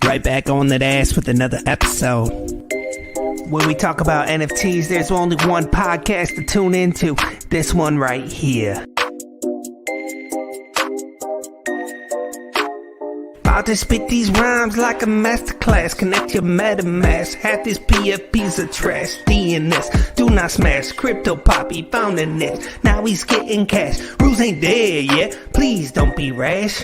Right back on that ass with another episode. When we talk about NFTs, there's only one podcast to tune into. This one right here. About to spit these rhymes like a masterclass. Connect your MetaMask. Half this PFP's a trash. DNS, do not smash. Crypto Poppy found the net. Now he's getting cash. Rules ain't there yet. Please don't be rash.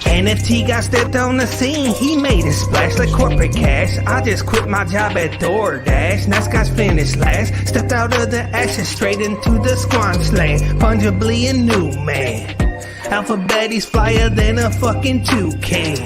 NFT got stepped on the scene. He made a splash like corporate cash. I just quit my job at DoorDash. Nice guys finished last. Stepped out of the ashes straight into the squanch land. Fungibly a new man. Alphabet, he's flyer than a fucking toucan.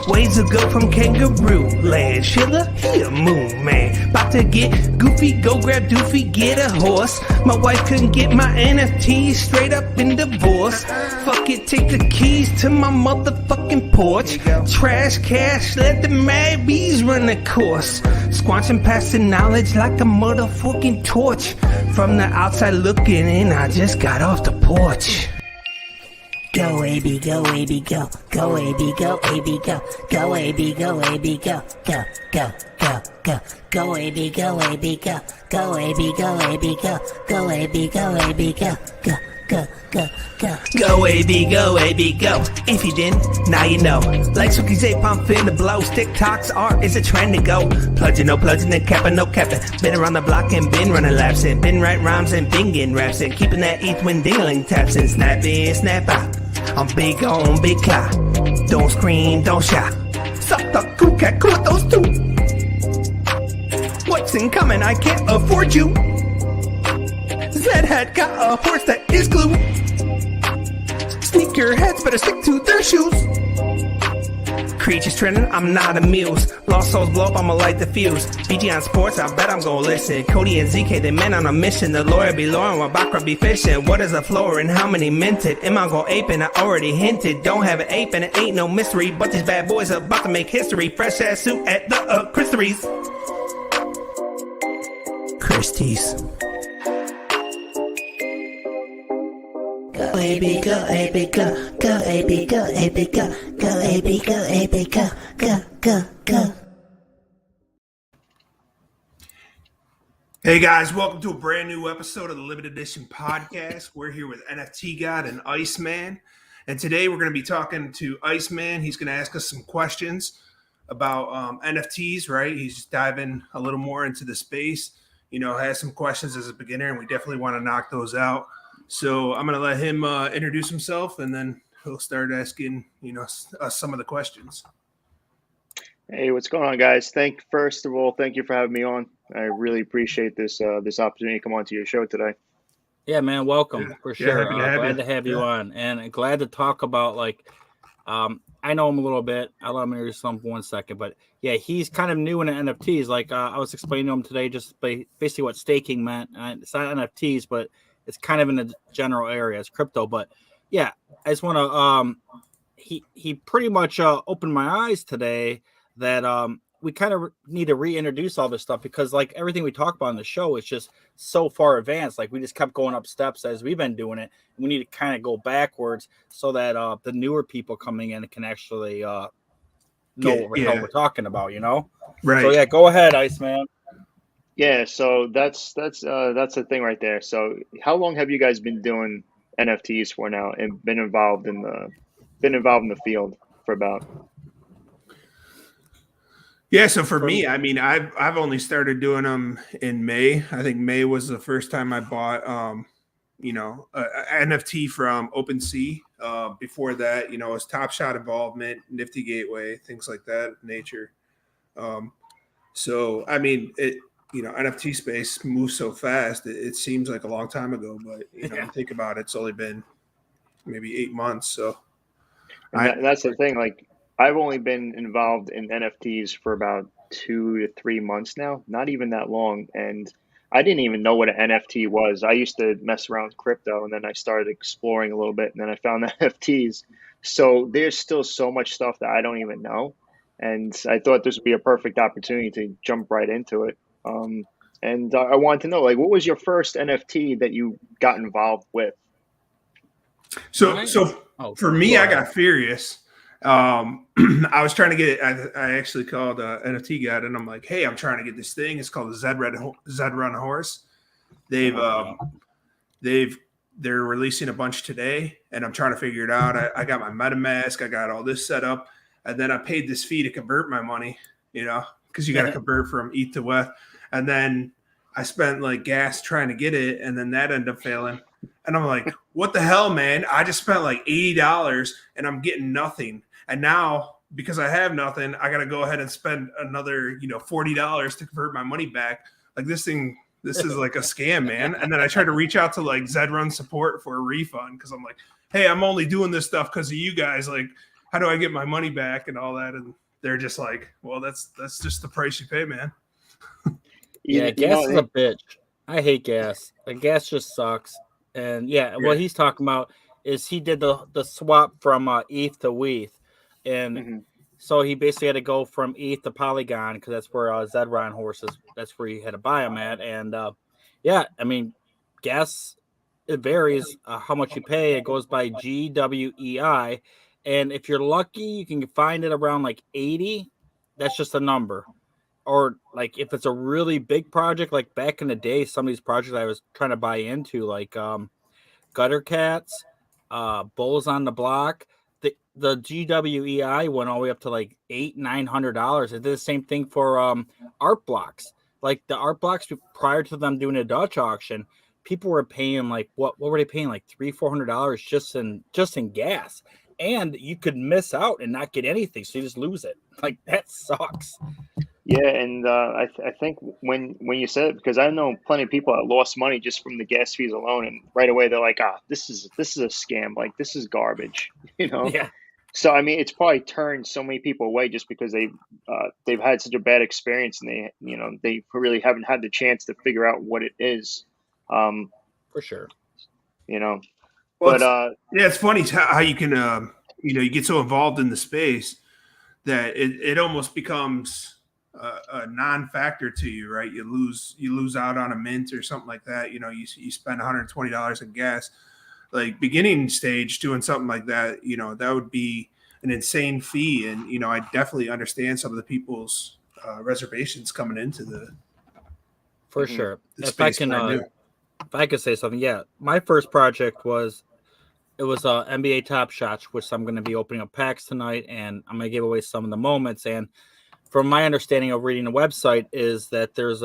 Ways to go from kangaroo land. Schiller, he a moon man. About to get goofy, go grab doofy, get a horse. My wife couldn't get my NFTs, straight up in divorce. Fuck it, take the keys to my motherfucking porch. Trash cash, let the mad bees run the course. Squanching past the knowledge like a motherfucking torch. From the outside looking in, I just got off the porch. Go AB, go AB, go. Go AB, go AB, go. Go AB, go AB, go. Go, go, go, go. Go AB, go AB, go. Go AB, go AB, go. Go AB, go AB, go. Go, go, go, go. Go AB, go AB, go. If you didn't, now you know. Like Suki's ape, I'm finna blow. TikTok's art is a trend to go. Plunging, no plunging, and capping, no capping. Been around the block and been running laps and been writing rhymes and been getting raps and keeping that ETH when dingling taps and snap in, snap out. I'm big on big clout. Don't scream, don't shout. Suck the cool cat, cool those two. What's incoming? I can't afford you. Zed had got a horse that is glue. Sneakerheads better stick to their shoes. Creatures trending, I'm not a muse. Lost souls blow up, I'ma light the fuse. BG on sports, I bet I'm gon' listen. Cody and ZK, they men on a mission. The lawyer be lawyering while Bakra be fishing. What is a floor and how many minted? Am I gon' ape and I already hinted. Don't have an ape and it ain't no mystery. But these bad boys are about to make history. Fresh ass suit at the Christie's. Christie's. Go AB, go AB, go. Go AB, go AB, go. Go AB, go AB, go. Go, go, go. Hey guys, welcome to a brand new episode of the Limited Edition Podcast. We're here with NFT God and Iceman. And today we're going to be talking to Iceman. He's going to ask us some questions about NFTs, right? He's just diving a little more into the space. You know, has some questions as a beginner, and we definitely want to knock those out. So I'm going to let him introduce himself, and then he'll start asking, us some of the questions. Hey, what's going on, guys? First of all, thank you for having me on. I really appreciate this opportunity to come onto your show today. Yeah, man, welcome for sure. Glad to have you on, and glad to talk about I know him a little bit. I'll let him introduce him for 1 second, but yeah, he's kind of new into NFTs. I was explaining to him today, just basically what staking meant. It's not NFTs, but it's kind of in the general area. It's crypto, but yeah, I just want to. He pretty much opened my eyes today that we kind of need to reintroduce all this stuff because everything we talk about on the show is just so far advanced. We just kept going up steps as we've been doing it. We need to kind of go backwards so that the newer people coming in can actually know what we're talking about, Right. So yeah, go ahead, Iceman. Yeah, so that's the thing right there. So how long have you guys been doing NFTs for now and been involved in the field for about? Yeah, so for me, I mean, I've only started doing them in May. I think May was the first time I bought, a NFT from OpenSea. Before that, it was Top Shot involvement, Nifty Gateway, things like that nature. So I mean, NFT space moves so fast. It seems like a long time ago, but think about it, it's only been maybe 8 months. So that's the thing. I've only been involved in NFTs for about 2 to 3 months now, not even that long. And I didn't even know what an NFT was. I used to mess around with crypto, and then I started exploring a little bit, and then I found NFTs. So there's still so much stuff that I don't even know. And I thought this would be a perfect opportunity to jump right into it. And I wanted to know, what was your first NFT that you got involved with? So for me, I got Furious. I was trying to get. I actually called NFT God, and I'm like, "Hey, I'm trying to get this thing. It's called the Zed Run Horse. They've they've they're releasing a bunch today, and I'm trying to figure it out. I got my MetaMask, I got all this set up, and then I paid this fee to convert my money. Because you got to convert from ETH to WETH, and then I spent like gas trying to get it, and then that ended up failing. And I'm like, what the hell, man? I just spent like $80 and I'm getting nothing. And now, because I have nothing, I got to go ahead and spend another, $40 to convert my money back. Like this is like a scam, man. And then I tried to reach out to like Zed Run support for a refund because I'm like, hey, I'm only doing this stuff because of you guys. Like, how do I get my money back and all that? And they're just like, well, that's just the price you pay, man. Yeah, gas is a bitch. I hate gas. Like, gas just sucks. And what he's talking about is he did the swap from ETH to WETH, and so he basically had to go from ETH to Polygon because that's where Zed Run horses. That's where he had to buy them at. And I mean, gas, it varies how much you pay. It goes by GWEI, and if you're lucky, you can find it around like 80. That's just a number. Or like if it's a really big project, like back in the day, some of these projects I was trying to buy into, like Gutter Cats, Bulls on the Block, the GWEI went all the way up to like $800-900. It did the same thing for art blocks. Like the art blocks prior to them doing a Dutch auction, people were paying like what were they paying, like $300-400 just in gas, and you could miss out and not get anything, so you just lose it. Like that sucks. Yeah, and I think when you said it, because I know plenty of people that lost money just from the gas fees alone, and right away they're like, this is a scam, like this is garbage, Yeah. So I mean, it's probably turned so many people away just because they've had such a bad experience, and they really haven't had the chance to figure out what it is. For sure. Well, but it's funny how you can you get so involved in the space that it almost becomes a non-factor to you, right? You lose out on a mint or something like that. You spend $120 in gas. Like beginning stage doing something like that, that would be an insane fee. And I definitely understand some of the people's reservations coming into the for sure. The If I could say something, my first project was NBA Top Shots, which I'm going to be opening up packs tonight, and I'm going to give away some of the moments. And from my understanding of reading the website is that there's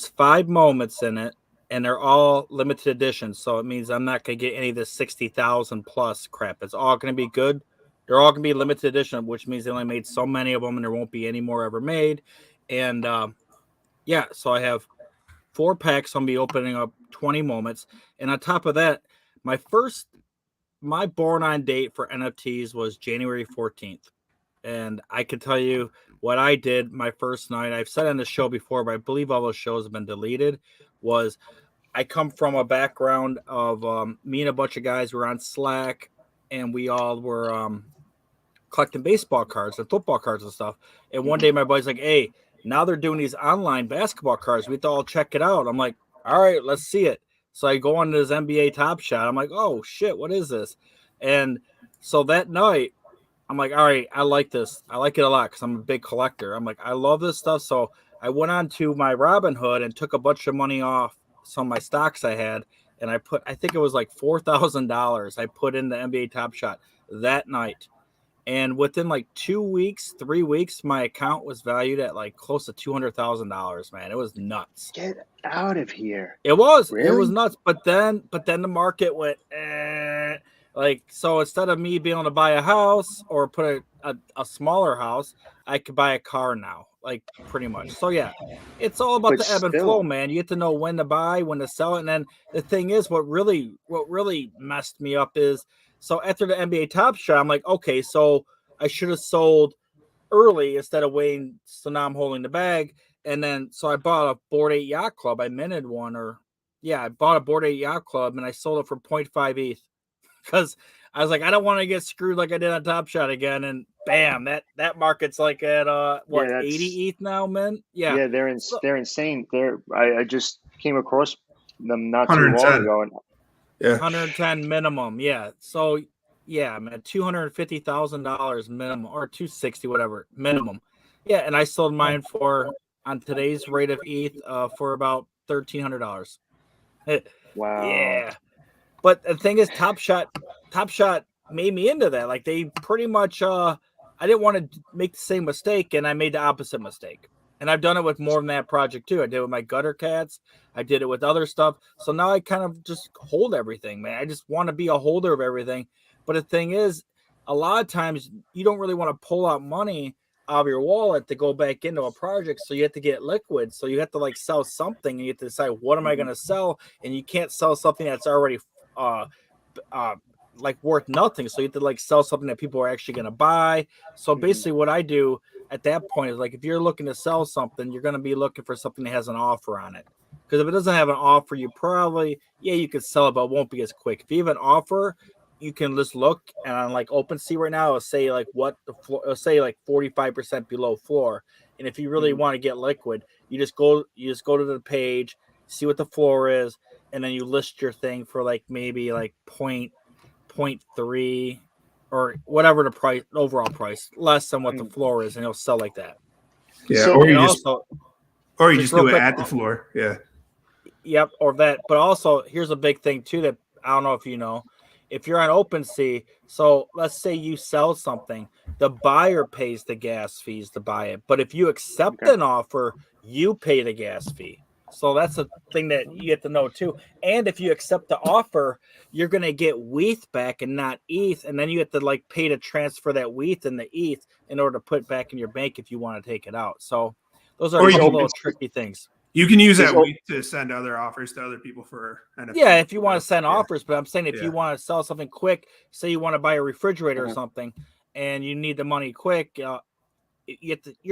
5 moments in it, and they're all limited edition. So it means I'm not going to get any of this 60,000 plus crap. It's all going to be good. They're all going to be limited edition, which means they only made so many of them, and there won't be any more ever made. And so I have 4 packs. I'm going to be opening up 20 moments. And on top of that, my born on date for NFTs was January 14th. And I can tell you what I did my first night. I've said on the show before, but I believe all those shows have been deleted. Was I come from a background of me and a bunch of guys were on Slack, and we all were collecting baseball cards and football cards and stuff. And one day my buddy's like, hey, now they're doing these online basketball cards. We have to all check it out. I'm like, all right, let's see it. So I go on to this NBA Top Shot. I'm like, oh, shit, what is this? And so that night, I'm like, all right, I like this. I like it a lot because I'm a big collector. I'm like, I love this stuff. So I went on to my Robinhood and took a bunch of money off some of my stocks I had. And I think it was like $4,000 I put in the NBA Top Shot that night. And within like 2 weeks, 3 weeks, my account was valued at like close to $200,000, man. It was nuts. Get out of here. It was. Really? It was nuts. But then the market went, like, so instead of me being able to buy a house or put a smaller house, I could buy a car now, like pretty much. So yeah, it's all about the ebb and flow, man. You have to know when to buy, when to sell it. And then the thing is, what really messed me up is, so after the NBA Top Shot, I'm like, okay, so I should have sold early instead of waiting. So now I'm holding the bag. And then, so I bought a Bored Ape Yacht Club. I minted one, I bought a Bored Ape Yacht Club and I sold it for 0.5 ETH because I was like, I don't want to get screwed like I did on Top Shot again. And bam, that market's like at 80 ETH now, man. Yeah, they're insane. I just came across them not too long ago. And 110 minimum. Yeah. So Yeah, I'm at $250,000 minimum, or 260, whatever minimum. Yeah, and I sold mine for, on today's rate of ETH, for about $1,300. Wow. Yeah, but the thing is, Top Shot made me into that. Like they pretty much, I didn't want to make the same mistake, and I made the opposite mistake. And I've done it with more than that project too. I did it with my gutter cats. I did it with other stuff. So now I kind of just hold everything, man. I just want to be a holder of everything. But the thing is, a lot of times you don't really want to pull out money out of your wallet to go back into a project. So you have to get liquid. So you have to like sell something, and you have to decide, what am I going to sell? And you can't sell something that's already uh uh like worth nothing. So you have to like sell something that people are actually going to buy. So basically what I do at that point is, like, if you're looking to sell something, you're going to be looking for something that has an offer on it. Because if it doesn't have an offer, you probably, yeah, you could sell it, but it won't be as quick. If you have an offer, you can just look, and on like OpenSea right now, it'll say like what the floor, it'll say like 45% below floor. And if you really want to get liquid, you just go to the page, see what the floor is, and then you list your thing for like maybe like point three or whatever the price, overall price, less than what the floor is, and it'll sell like that. Yeah, So- And also, or you just just real do it quick, at the floor. Yeah. yep, or that. But also, here's a big thing too that I don't know if you know. If you're on OpenSea, so let's say you sell something, the buyer pays the gas fees to buy it. But if you accept an offer, you pay the gas fee. So that's a thing that you have to know too. And if you accept the offer, you're gonna get WETH back and not ETH, and then you have to like pay to transfer that WETH and the ETH in order to put back in your bank if you want to take it out. So those are Or a you couple can- little tricky things. You can use that Is- week to send other offers to other people for NFT. Yeah, if you want to send Yeah. offers, but I'm saying if Yeah. you want to sell something quick, say you want to buy a refrigerator or Uh-huh. something, and you need the money quick, you're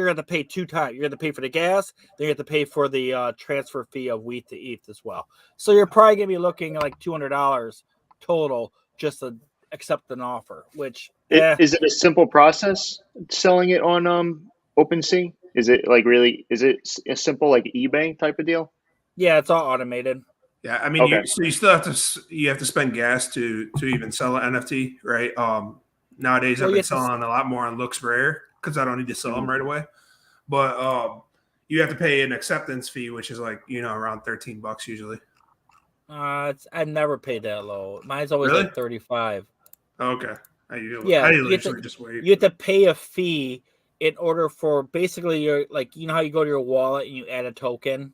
going to pay two times. You're going to pay for the gas, then you have to pay for the transfer fee of WETH to ETH as well. So you're probably going to be looking at like $200 total just to accept an offer. Which Is it a simple process selling it on OpenSea? Is it like really? Is it a simple like eBay type of deal? yeah, it's all automated. Yeah, I mean, Okay. you still have to spend gas to even sell an NFT, right? Nowadays Well, I've you been have to selling a lot more on Looks Rare because I don't need to sell them Mhm. right away. But you have to pay an acceptance fee, which is like around $13 usually. I've never paid that low. Mine's always Really? like 35. Okay, I Yeah, usually just wait. you have to pay a fee in order for basically your, like, you know how you go to your wallet and you add a token.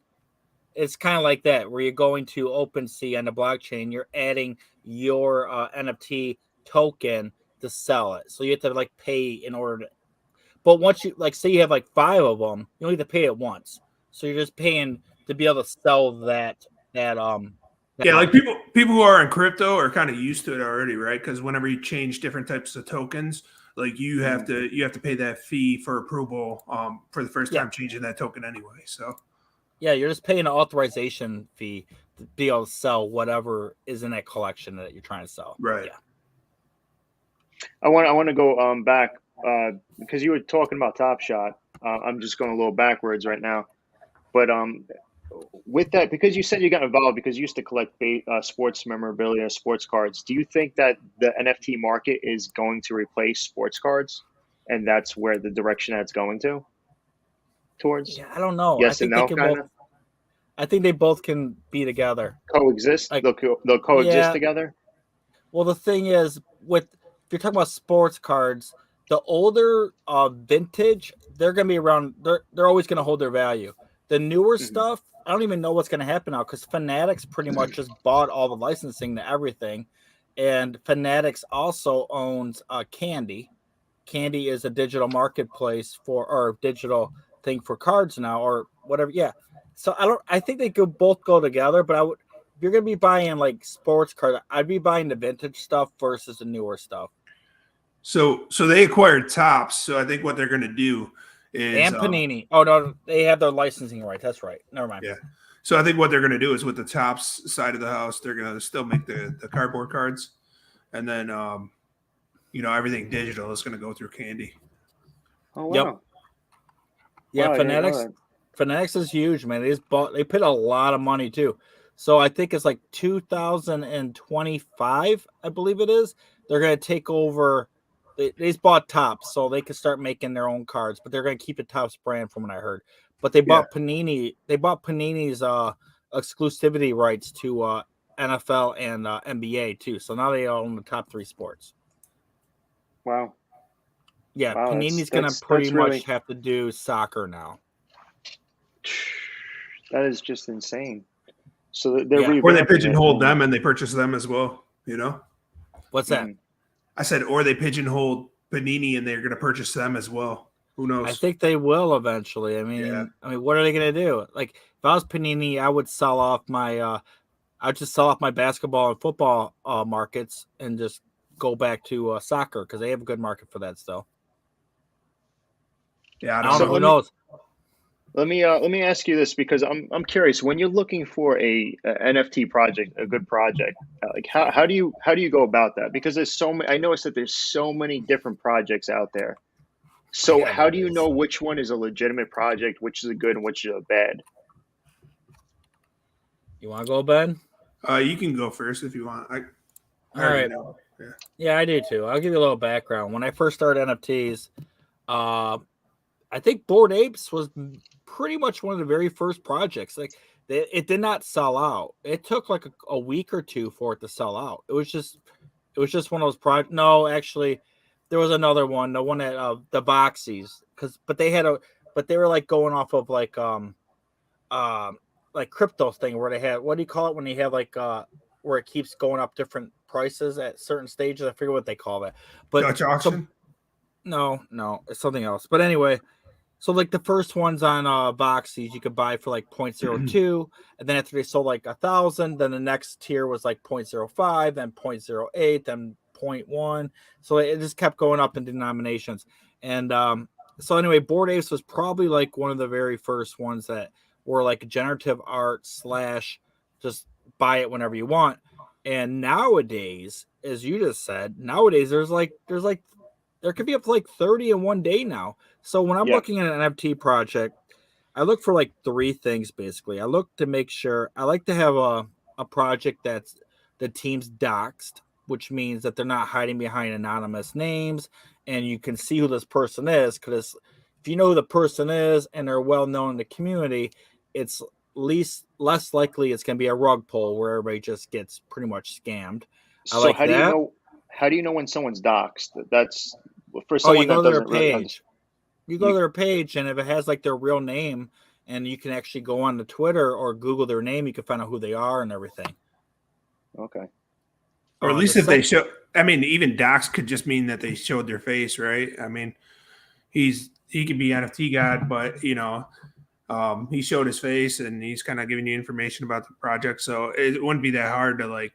It's kind of like that, where you're going to OpenSea on the blockchain, you're adding your NFT token to sell it. So you have to like pay in order to. But once you, like, say you have like 5 of them, you only have to pay it once. So you're just paying to be able to sell that Yeah, like money. people who are in crypto are kind of used to it already, right? Because whenever you change different types of tokens, like you have to pay that fee for approval for the first Yeah. time changing that token anyway. So Yeah, you're just paying an authorization fee to be able to sell whatever is in that collection that you're trying to sell. right. Yeah. I want to go back because you were talking about Top Shot. I'm just going a little backwards right now, but with that, because you said you got involved because you used to collect sports memorabilia, sports cards. Do you think that the NFT market is going to replace sports cards, and that's where the direction that's going towards? Yeah, I don't know. Yes and no, kind of I think they both can be together. coexist. Like, They'll coexist yeah. together. Well, the thing is, if you're talking about sports cards, the older vintage, they're gonna be around. They're always gonna hold their value. The newer stuff, I don't even know what's gonna happen now, because Fanatics pretty much just bought all the licensing to everything, and Fanatics also owns Candy. Candy is a digital marketplace or digital thing for cards now, or whatever. Yeah. So I think they could both go together, but if you're gonna be buying like sports cards, I'd be buying the vintage stuff versus the newer stuff. So they acquired Tops. So I think what they're going to do is And Panini. Oh no, they have their licensing rights. That's right. Never mind. yeah. So I think what they're going to do is with the Tops side of the house, they're going to still make the cardboard cards, and then everything digital is going to go through Candy. Oh wow. Yep. Yeah, Wow, I didn't know Fanatics. that. Fanatics is huge, man. They paid a lot of money too. So I think it's like 2025, I believe it is. they're going to take over. They just bought Topps, so they can start making their own cards, but they're going to keep the Topps brand from what I heard. But they bought Panini. They bought Panini's exclusivity rights to NFL and NBA too. So now they own the top 3 sports. Wow. Yeah, Wow, Panini's going to pretty much have to do soccer now. That is just insane. So they're or they revamping pigeonholed it. them and they purchase them as well. You know, what's that? I said, or they pigeonholed Panini and they're going to purchase them as well. Who knows? I think they will eventually. I mean, what are they going to do? Like, if I was Panini, I would sell off my. I'd just sell off my basketball and football markets and just go back to soccer because they have a good market for that still. Yeah, I don't know. Who knows? Let me ask you this because I'm curious. When you're looking for a NFT project, a good project, like how do you go about that? Because there's so many. I noticed that there's so many different projects out there. So how do you know which one is a legitimate project, which is a good and which is a bad? You want to go, Ben? You can go first if you want. All right. Yeah, I do too. I'll give you a little background. When I first started NFTs, I think Bored Apes was pretty much one of the very first projects. Like, it did not sell out. It took like a week or two for it to sell out. It was just one of those projects. No, actually, there was another one. The one at the Boxies, but they were like going off of like crypto thing where they had, what do you call it when you have like where it keeps going up different prices at certain stages? I forget what they call that. But Dutch auction? No, it's something else. But anyway, so like the first ones on Boxies you could buy for like 0.02, and then after they sold like 1,000, then the next tier was like 0.05, then 0.08, then 0.1. So it just kept going up in denominations. And so anyway, Bored Apes was probably like one of the very first ones that were like generative art / just buy it whenever you want. And nowadays, as you just said, there could be up to like 30 in one day now. So when I'm looking at an NFT project, I look for like 3 things basically. I look to make sure I like to have a project that's the team's doxed, which means that they're not hiding behind anonymous names and you can see who this person is. Because if you know who the person is and they're well known in the community, it's less likely it's going to be a rug pull where everybody just gets pretty much scammed. So how do you know when someone's doxed? That's for someone you go that to their doesn't really page. You go to their page, and if it has like their real name, and you can actually go on to Twitter or Google their name, you can find out who they are and everything. Okay. Or at least if they show, I mean, even docs could just mean that they showed their face, right? I mean, he could be NFT God, but he showed his face and he's kind of giving you information about the project. So it wouldn't be that hard to if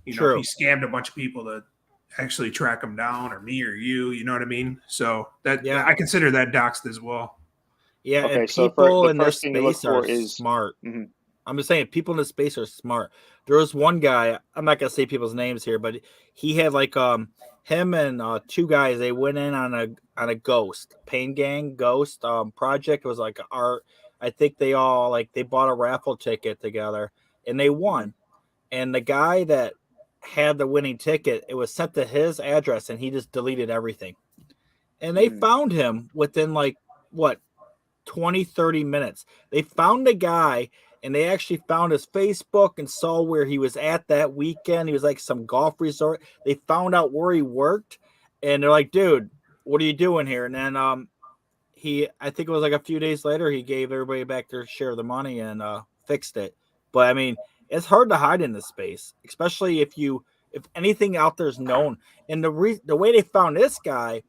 he scammed a bunch of people to actually track them down, or me or you know what I mean? So I consider that doxed as well. Yeah. Okay, and so people the in this first thing you look space are for is smart. Mm-hmm. I'm just saying people in this space are smart. There was one guy, I'm not going to say people's names here, but he had like him and 2 guys, they went in on a ghost pain gang ghost project. It was like art. I think they bought a raffle ticket together and they won. And the guy that had the winning ticket, it was sent to his address and he just deleted everything. And they found him within 20-30 minutes. They found the guy and they actually found his Facebook and saw where he was at that weekend. He was like some golf resort. They found out where he worked and they're like, dude, what are you doing here? And then I think it was like a few days later, he gave everybody back their share of the money and fixed it. But I mean, it's hard to hide in this space, especially if anything out there is known. And the way they found this guy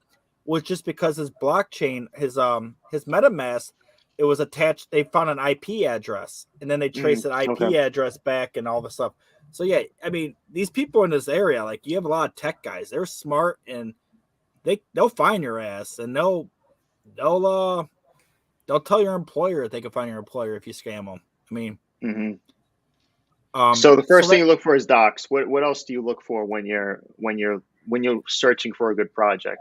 was just because his blockchain, his MetaMask, it was attached. They found an IP address, and then they traced an IP address back and all the stuff. So yeah, I mean, these people in this area, like you have a lot of tech guys. They're smart, and they'll find your ass, and they'll tell your employer if they can find your employer if you scam them. I mean. So the first thing you look for is docs. What else do you look for when you're searching for a good project?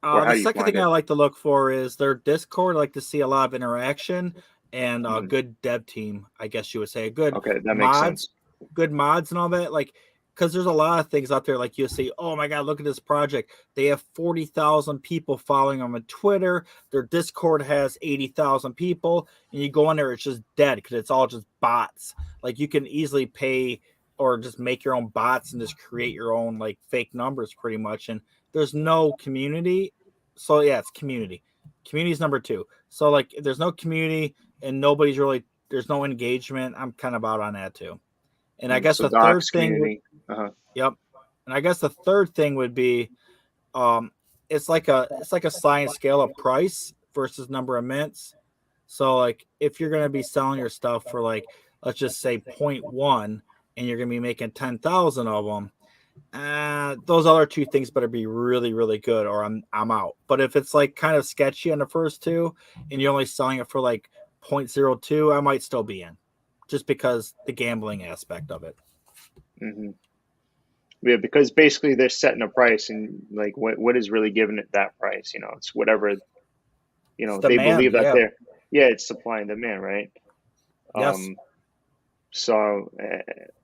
The second thing I like to look for is their Discord. I like to see a lot of interaction and a good dev team. I guess you would say good. Okay, that makes sense. Good mods and all that. Like because there's a lot of things out there like you'll see, oh my god, look at this project. They have 40,000 people following them on Twitter. Their Discord has 80,000 people, and you go in there, it's just dead because it's all just bots. Like you can easily pay or just make your own bots and just create your own like fake numbers pretty much. And there's no community. So yeah, it's community. Community is number 2. So like if there's no community and nobody's really, there's no engagement, I'm kind of out on that too. And I guess So the third docs, thing, community. yep. And I guess the third thing would be, it's like a sliding scale of price versus number of mints. So like if you're gonna be selling your stuff for like let's just say 0.1, and you're gonna be making 10,000 of them, those other 2 things better be really really good, or I'm out. But if it's like kind of sketchy on the first 2, and you're only selling it for like 0.02, I might still be in, just because the gambling aspect of it. Mm-hmm. Yeah, because basically they're setting a price, and like what is really giving it that price? It's whatever It's they demand, believe that yeah. it's supply and demand, right? Yes. So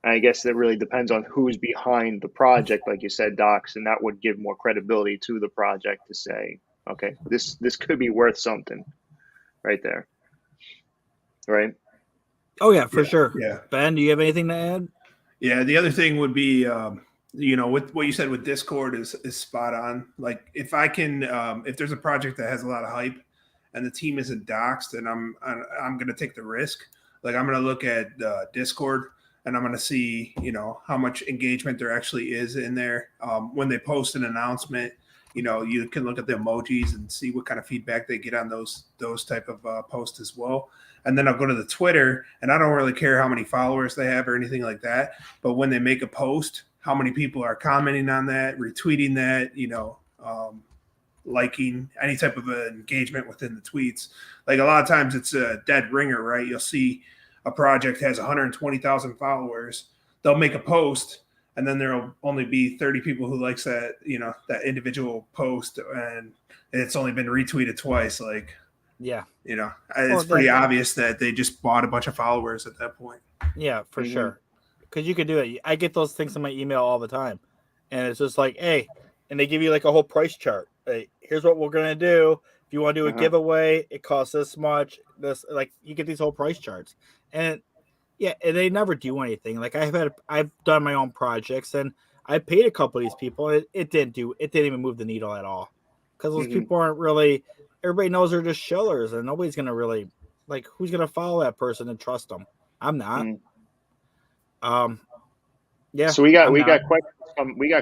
I guess that really depends on who's behind the project, like you said, docs, and that would give more credibility to the project to say, okay, this could be worth something, right there, right? Oh yeah, for sure. Yeah. Ben, do you have anything to add? Yeah, the other thing would be, with what you said with Discord is spot on. Like if I can, if there's a project that has a lot of hype and the team isn't doxxed, and I'm going to take the risk. Like I'm going to look at Discord, and I'm going to see, how much engagement there actually is in there. When they post an announcement, you can look at the emojis and see what kind of feedback they get on those type of posts as well. And then I'll go to the Twitter, and I don't really care how many followers they have or anything like that. But when they make a post, how many people are commenting on that, retweeting that, liking any type of engagement within the tweets. Like a lot of times it's a dead ringer, right? You'll see a project has 120,000 followers. They'll make a post, and then there'll only be 30 people who likes that, that individual post, and it's only been retweeted twice. Like, yeah, it's pretty obvious that they just bought a bunch of followers at that point. Yeah, for sure. Because you could do it. I get those things in my email all the time, and it's just like, hey, and they give you like a whole price chart. Hey, here's what we're gonna do. If you want to do a giveaway, it costs this much. This, like, you get these whole price charts, and yeah, and they never do anything. Like I've done my own projects, and I paid a couple of these people. And it didn't even move the needle at all, because those people aren't really. Everybody knows they're just shillers, and nobody's gonna really like. Who's gonna follow that person and trust them? I'm not. Yeah. So we got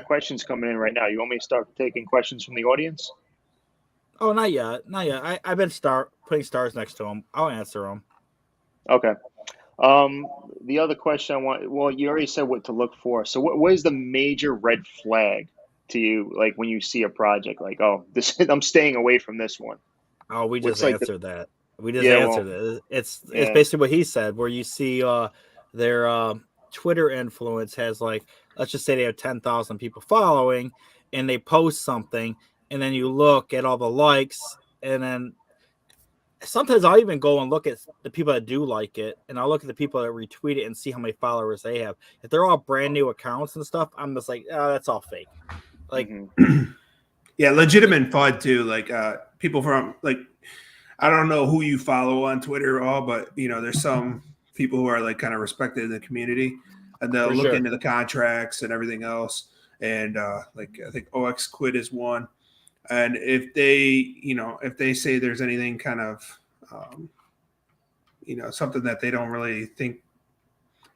questions coming in right now. You want me to start taking questions from the audience? Oh, not yet. I've been putting stars next to them. I'll answer them. Okay. The other question I want. Well, you already said what to look for. So what is the major red flag to you? Like when you see a project, like, oh, I'm staying away from this one. Oh, we just answered that. We just answered it. It's basically what he said, where you see their Twitter influence has, like, let's just say they have 10,000 people following, and they post something, and then you look at all the likes, and then sometimes I'll even go and look at the people that do like it, and I'll look at the people that retweet it and see how many followers they have. If they're all brand new accounts and stuff, I'm just like, oh, that's all fake. Like, yeah, legitimate FUD too. Like people from, like, I don't know who you follow on Twitter all, but there's some people who are like kind of respected in the community, and they'll look into the contracts and everything else. And like I think OX Quid is one. And if they say there's anything kind of, something that they don't really think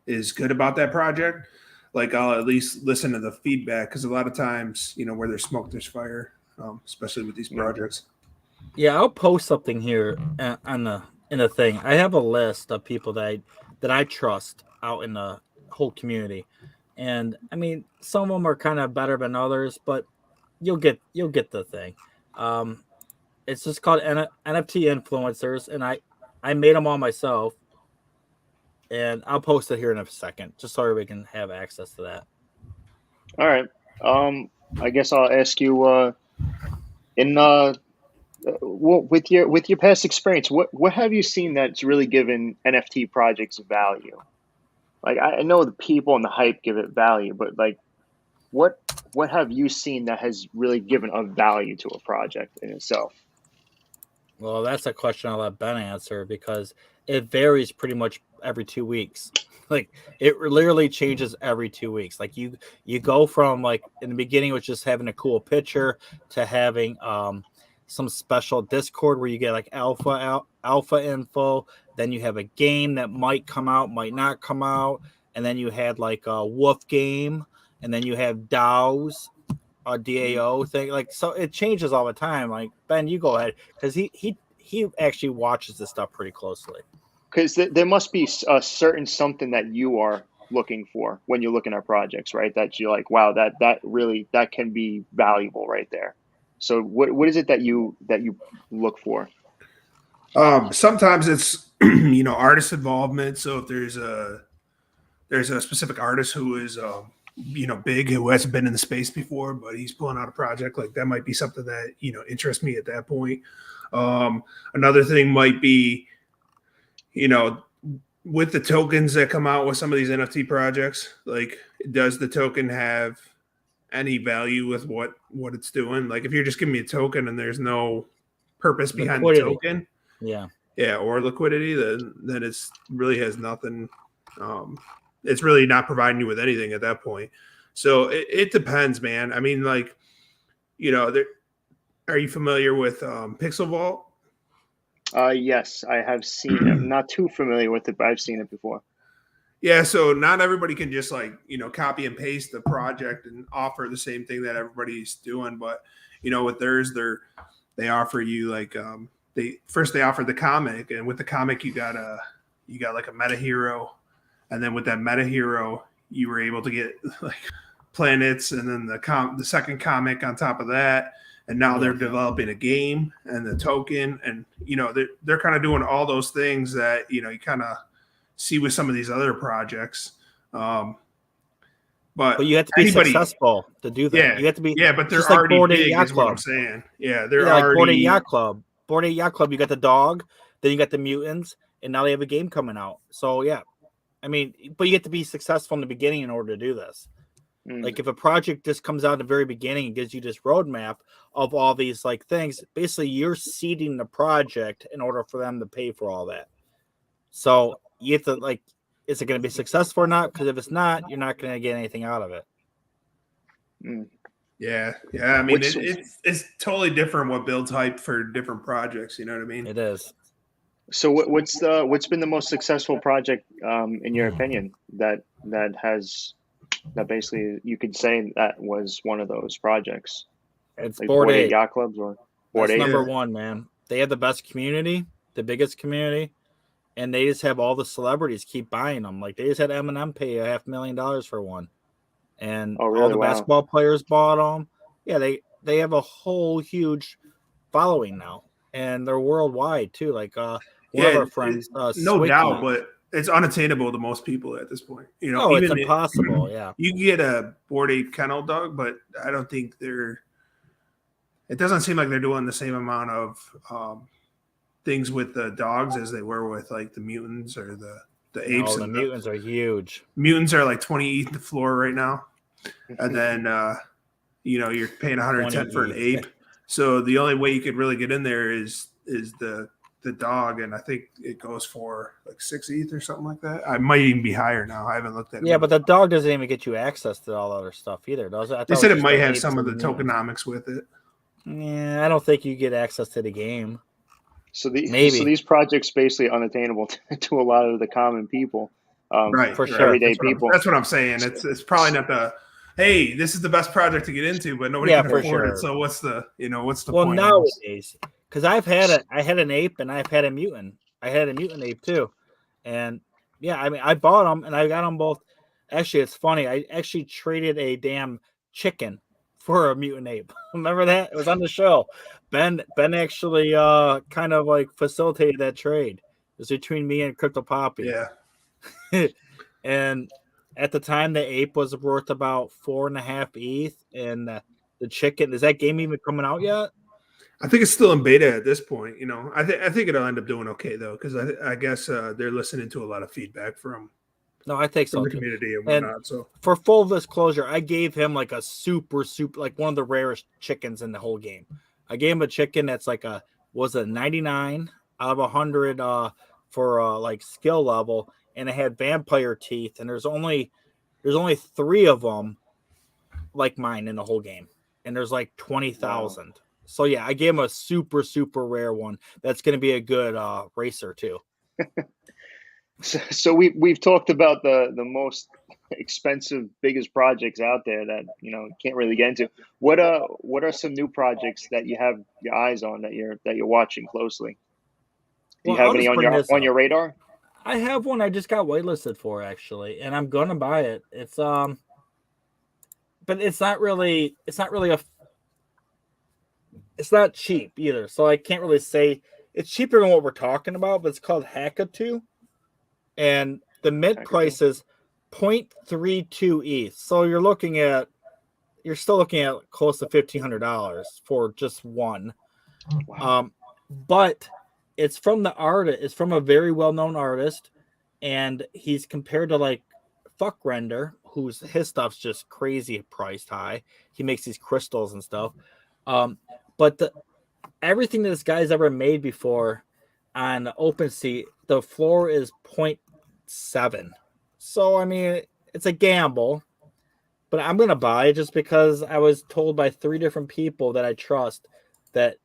is good about that project, like I'll at least listen to the feedback, because a lot of times, where there's smoke, there's fire, especially with these projects. Yeah, I'll post something here in the thing. I have a list of people that I trust out in the whole community, and I mean, some of them are kind of better than others, but you'll get the thing. It's just called NFT influencers, and I made them all myself, and I'll post it here in a second, just so everybody can have access to that. All right. I guess I'll ask you with your past experience, what have you seen that's really given NFT projects value? Like I know the people and the hype give it value, but like what have you seen that has really given a value to a project in itself? Well, that's a question I'll let Ben answer because it varies pretty much every 2 weeks. Like it literally changes every 2 weeks. Like you go from like in the beginning it was just having a cool picture to having some special Discord where you get like alpha info. Then you have a game that might come out, might not come out, and then you had like a wolf game, and then you have DAOs, a DAO thing. Like so, it changes all the time. Like Ben, you go ahead because he actually watches this stuff pretty closely. Because there must be a certain something that you are looking for when you're looking at projects, right? That you're like, wow, that really that can be valuable right there. So what is it that you look for? Sometimes it's artist involvement. So if there's a specific artist who is big, who hasn't been in the space before, but he's pulling out a project, like that might be something that interests me at that point. Another thing might be with the tokens that come out with some of these NFT projects, like does the token have any value with what it's doing? Like if you're just giving me a token and there's no purpose behind Liquidity. the token, or liquidity, then it's really has nothing. It's really not providing you with anything at that point. So it depends, man. I mean, like, are you familiar with Pixel Vault? Yes, I have seen it. I'm not too familiar with it, but I've seen it before. Yeah, so not everybody can just copy and paste the project and offer the same thing that everybody's doing. But with theirs, they offer you like they offer the comic, and with the comic you got like a meta hero, and then with that meta hero you were able to get like planets, and then the second comic on top of that. And now they're developing a game and the token, and they're kind of doing all those things that you kind of see with some of these other projects. But you have to be successful to do that. Yeah, you have to be. Yeah, but they're just already like big, is what I'm saying. Yeah, they're already like Bored Ape Yacht Club. Bored Ape Yacht Club. You got the dog, then you got the mutants, and now they have a game coming out. So yeah, I mean, but you have to be successful in the beginning in order to do this. Like if a project just comes out at the very beginning and gives you this roadmap of all these like things, basically you're seeding the project in order for them to pay for all that. So you have to like, is it going to be successful or not? Because if it's not, you're not going to get anything out of it. Yeah. I mean, it's totally different what builds hype for different projects. You know what I mean? It is. So what's been the most successful project in your opinion that basically you could say that was one of those projects? It's like Bored Ape Yacht Clubs or Bored Ape. Number one, man. They have the best community, the biggest community, and they just have all the celebrities keep buying them. Like they just had Eminem pay $500,000 for one, and all the basketball players bought them. Yeah, they have a whole huge following now, and they're worldwide too. Like one of our friends, no doubt, but it's unattainable to most people at this point. It's impossible. You can get a Bored Ape kennel dog, but I don't think it doesn't seem like they're doing the same amount of things with the dogs as they were with like the mutants or the apes. The mutants are huge. Mutants are like 20 ETH the floor right now, and then you're paying 110 for an ape. So the only way you could really get in there is the dog, and I think it goes for like 6 ETH or something like that. I might even be higher now. I haven't looked at it. Yeah, but the dog doesn't even get you access to all the other stuff either, does it? They said it might have some of the tokenomics with it. Yeah, I don't think you get access to the game. So these projects basically unattainable to a lot of the common people, right? For sure, everyday people. That's what I'm saying. It's probably not hey, this is the best project to get into, but nobody can afford it. So what's the point? Well, nowadays, because I had an ape and I've had a mutant. I had a mutant ape too, and yeah, I mean I bought them and I got them both. Actually, it's funny. I actually traded a damn chicken for a mutant ape. Remember that? It was on the show. Ben actually kind of like facilitated that trade. It was between me and Crypto Poppy. Yeah. And at the time, the ape was worth about 4.5 ETH, and the chicken. Is that game even coming out yet? I think it's still in beta at this point. I think it'll end up doing okay though, because I guess they're listening to a lot of feedback from No, I think from so the too. community and And whatnot. So for full disclosure, I gave him like a super like one of the rarest chickens in the whole game. I gave him a chicken that's like a 99 out of 100 for like skill level, and it had vampire teeth, and there's only 3 of them like mine in the whole game, and there's like 20,000. Wow. So yeah, I gave him a super rare one that's going to be a good racer too. So we've talked about the most expensive, biggest projects out there that can't really get into. What are some new projects that you have your eyes on that you're watching closely? Do you have any on your radar? I have one I just got whitelisted for actually, and I'm gonna buy it. It's but it's not really it's not cheap either, so I can't really say it's cheaper than what we're talking about. But it's called Hackatoo. And the mint price is 0.32 ETH. So you're still looking at close to $1,500 for just one. Wow. But it's from the artist. It's from a very well-known artist, and he's compared to like Fuck Render, his stuff's just crazy priced high. He makes these crystals and stuff. But everything that this guy's ever made before on OpenSea, the floor is 0.7. So I mean, it's a gamble, but I'm gonna buy it just because I was told by 3 different people that I trust that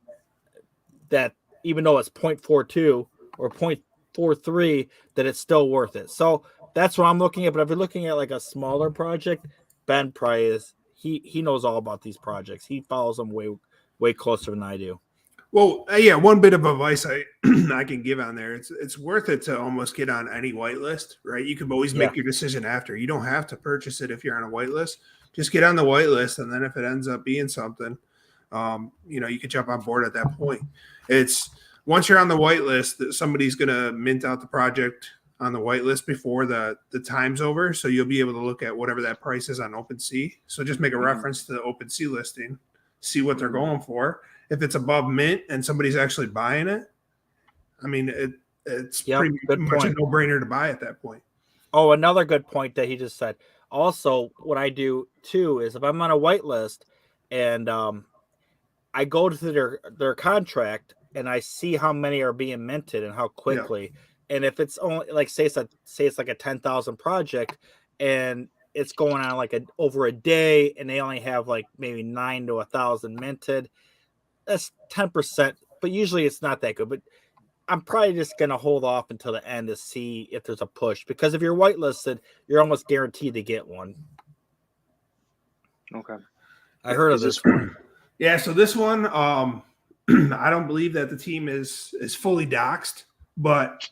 even though it's 0.42 or 0.43, that it's still worth it. So that's what I'm looking at. But if you're looking at like a smaller project, Ben Price, he knows all about these projects. He follows them way closer than I do. Well, yeah, one bit of advice I I can give on there. It's worth it to almost get on any whitelist, right? You can always make your decision after. You don't have to purchase it if you're on a whitelist. Just get on the whitelist, and then if it ends up being something, you can jump on board at that point. It's once you're on the whitelist, that somebody's gonna mint out the project on the whitelist before the time's over, so you'll be able to look at whatever that price is on OpenSea. So just make a reference to the OpenSea listing, see what they're going for. If it's above mint and somebody's actually buying it, I mean, it's pretty much a no-brainer to buy at that point. Oh, another good point that he just said. Also, what I do too is if I'm on a whitelist and I go to their contract and I see how many are being minted and how quickly, and if it's only like say it's like a 10,000 project and it's going on like over a day and they only have like maybe 9 to 1,000 minted. That's 10%, but usually it's not that good. But I'm probably just going to hold off until the end to see if there's a push. Because if you're whitelisted, you're almost guaranteed to get one. Okay. I heard of this one. Yeah, so this one, I don't believe that the team is fully doxed, but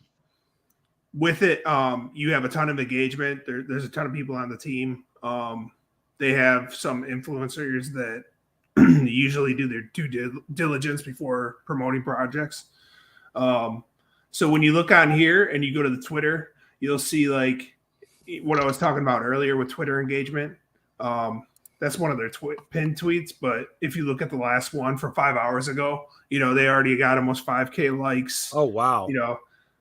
with it, you have a ton of engagement. There's a ton of people on the team. They have some influencers that usually do their due diligence before promoting projects. So when you look on here and you go to the Twitter, you'll see like what I was talking about earlier with Twitter engagement. That's one of their pinned tweets. But if you look at the last one from 5 hours ago, they already got almost 5K likes. Oh, wow.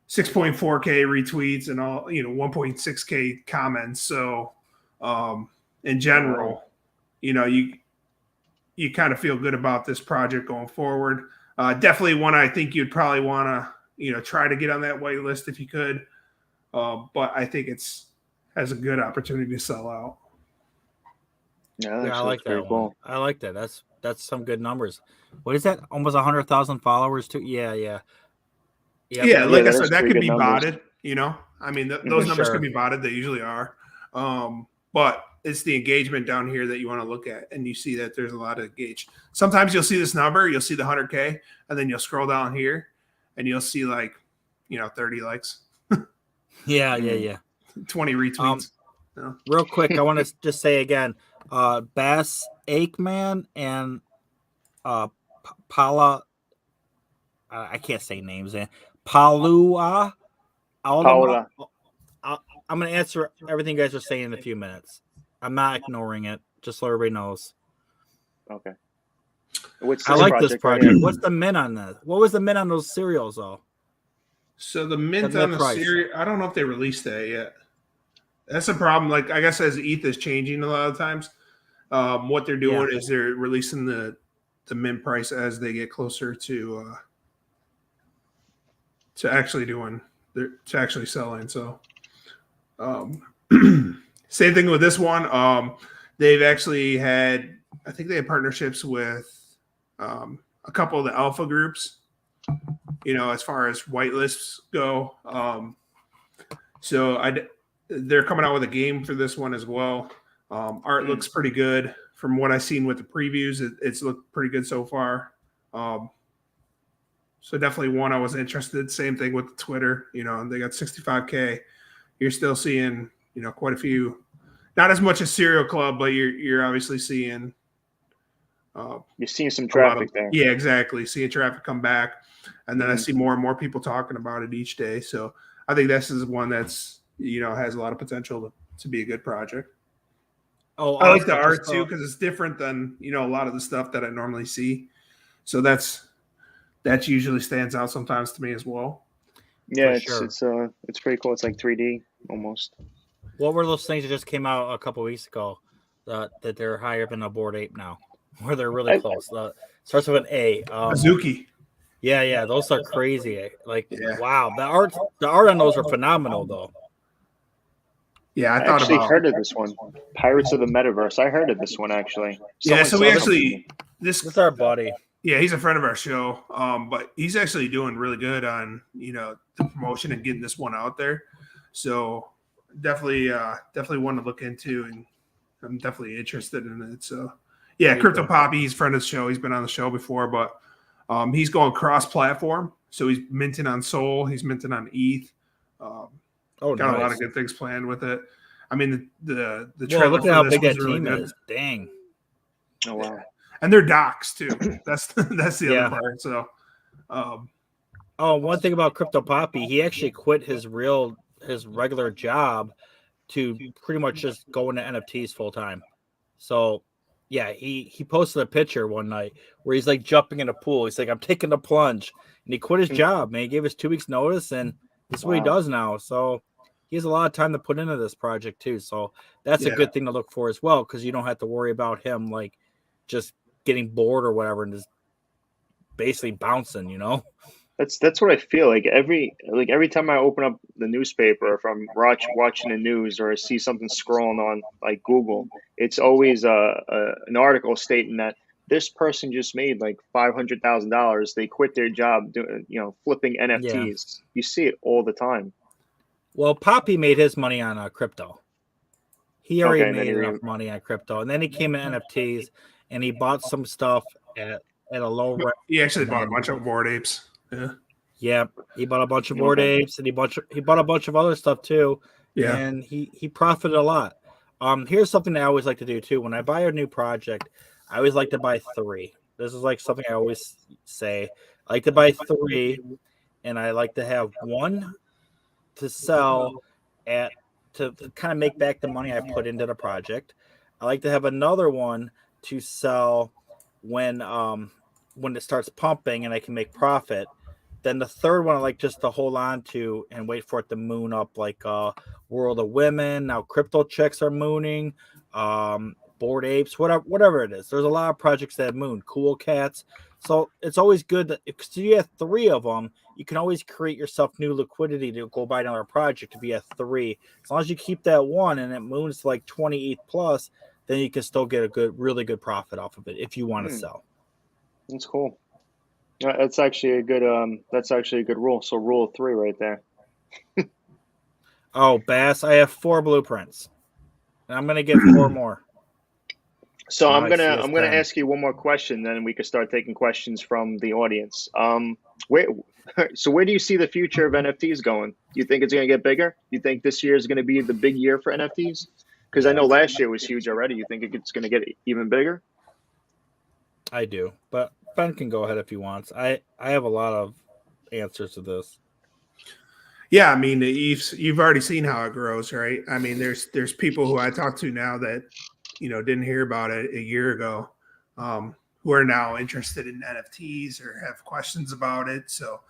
6.4K retweets and all, 1.6K comments. So in general, you kind of feel good about this project going forward. Definitely one I think you'd probably want to, try to get on that white list if you could. But I think has a good opportunity to sell out. Yeah, I like that one. Cool. I like that. That's some good numbers. What is that? Almost 100,000 followers too? Yeah. Yeah, like I said, that could be botted. I mean, those numbers could be botted. They usually are. But it's the engagement down here that you want to look at, and you see that there's a lot of engagement. Sometimes you'll see this number, you'll see the 100K, and then you'll scroll down here, and you'll see 30 likes. Yeah. 20 retweets. Real quick, I want to just say again, Bass Aikman and Paula. I can't say names. Paula. I'm going to answer everything you guys are saying in a few minutes. I'm not ignoring it, just so everybody knows. Okay. I like this project. What's the mint on that? What was the mint on those cereals, though? So the mint on the cereal, I don't know if they released that yet. That's a problem. Like I guess as ETH is changing a lot of times, what they're doing is they're releasing the mint price as they get closer to actually to actually selling. So um, same thing with this one. They've actually had, I think they had partnerships with a couple of the alpha groups, as far as whitelists go. So they're coming out with a game for this one as well. Art looks pretty good from what I've seen with the previews. It's looked pretty good so far. So definitely one I was interested. Same thing with Twitter. They got 65K. You're still seeing, quite a few. Not as much as Serial Club, but you're obviously seeing. You're seeing some traffic there. Yeah, exactly. Seeing traffic come back, and then I see more and more people talking about it each day. So I think this is one that's has a lot of potential to be a good project. Oh, I like the art too because it's different than a lot of the stuff that I normally see. So that usually stands out sometimes to me as well. Yeah, it's pretty cool. It's like 3D almost. What were those things that just came out a couple weeks ago that they're higher than a Bored Ape now? Where they're really close. Starts with an A. Azuki. Yeah, those are crazy. Wow, the art on those are phenomenal though. Yeah, I actually heard of this one. Pirates of the Metaverse. I heard of this one actually. So we actually this is our buddy. Yeah, he's a friend of our show. But he's actually doing really good on the promotion and getting this one out there. So definitely one to look into, and I'm definitely interested in it. So yeah, Crypto Poppy, he's a friend of the show. He's been on the show before, but he's going cross-platform. So he's minting on Sol. He's minting on ETH. Got a lot of good things planned with it. I mean, the trailer look for at how this big that was really team good. is. Dang. Oh wow. And they're docs too. That's the other part. So, one thing about Crypto Poppy, he actually quit his regular job to pretty much just go into NFTs full time. So, yeah, he posted a picture one night where he's like jumping in a pool. He's like, I'm taking the plunge, and he quit his job. Man, he gave us 2 weeks notice, and this is what he does now. So he has a lot of time to put into this project too. So that's a good thing to look for as well, because you don't have to worry about him like just getting bored or whatever and just basically bouncing. That's what I feel like every time I open up the newspaper, or if I'm watching the news or I see something scrolling on like Google, it's always an article stating that this person just made like $500,000. They quit their job doing flipping NFTs. You see it all the time. Well, Poppy made his money on crypto. He already made enough money on crypto, and then he came in NFTs and he bought some stuff at a low rate. He actually bought a bunch of Bored Apes. Yeah, he bought a bunch of Bored Apes, and he bought a bunch of other stuff too. Yeah, and he profited a lot. Here's something I always like to do too. When I buy a new project, I always like to buy 3. This is like something I always say. I like to buy 3, and I like to have 1 to sell to kind of make back the money I put into the project. I like to have another one to sell when it starts pumping and I can make profit. Then the third one I like just to hold on to and wait for it to moon up, like World of Women. Now crypto chicks are mooning, Bored Apes, whatever it is. There's a lot of projects that moon, Cool Cats. So it's always good that if you have 3 of them, you can always create yourself new liquidity to go buy another project if you have 3. As long as you keep that one and it moons to like 28 plus, then you can still get a really good profit off of it if you want to sell. That's cool. That's actually a good rule. So rule 3 right there. Oh, Bass, I have 4 blueprints. And I'm gonna get 4 more. So I'm gonna ask you one more question, then we can start taking questions from the audience. Where do you see the future of NFTs going? You think it's gonna get bigger? You think this year is gonna be the big year for NFTs? Because I know last year was huge already. You think it's gonna get even bigger? I do, but Ben can go ahead if he wants. I have a lot of answers to this. Yeah, I mean, you've already seen how it grows, right? I mean, there's people who I talk to now that didn't hear about it a year ago, who are now interested in NFTs or have questions about it. So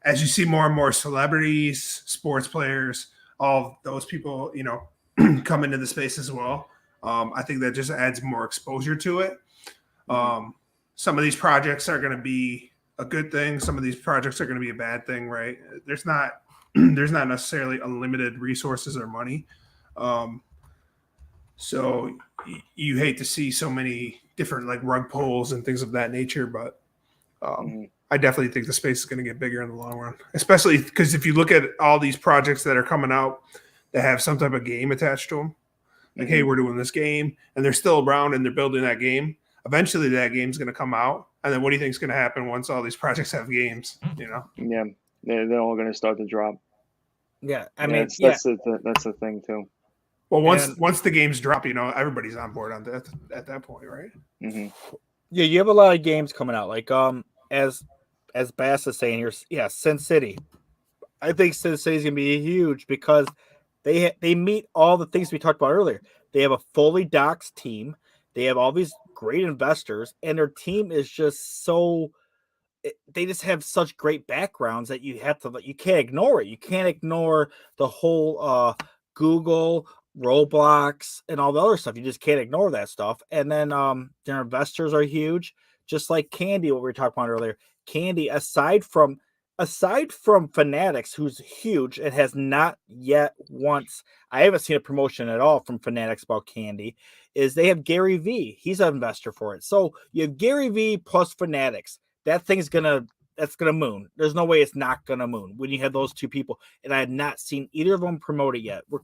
as you see more and more celebrities, sports players, all of those people, come into the space as well. I think that just adds more exposure to it. Some of these projects are going to be a good thing. Some of these projects are going to be a bad thing, right? There's not necessarily unlimited resources or money. So you hate to see so many different like rug pulls and things of that nature, but I definitely think the space is going to get bigger in the long run, especially because if you look at all these projects that are coming out that have some type of game attached to them, like, hey, we're doing this game, and they're still around and they're building that game. Eventually, that game's going to come out, and then what do you think is going to happen once all these projects have games? Yeah, they're all going to start to drop. Yeah, that's the thing too. Well, once the games drop, everybody's on board on that at that point, right? Yeah, you have a lot of games coming out, like as Bass is saying here, Sin City. I think Sin City is going to be huge because they meet all the things we talked about earlier. They have a fully doxed team. They have all these great investors, and their team is just they just have such great backgrounds that you can't ignore it. You can't ignore the whole Google, Roblox, and all the other stuff. You just can't ignore that stuff. And then their investors are huge, just like Candy, what we were talking about earlier. Candy, aside from Fanatics, who's huge and has not yet once, I haven't seen a promotion at all from Fanatics about Candy, is they have Gary V. He's an investor for it. So you have Gary V plus Fanatics. That's gonna moon. There's no way it's not gonna moon when you have those two people. And I have not seen either of them promote it yet. We're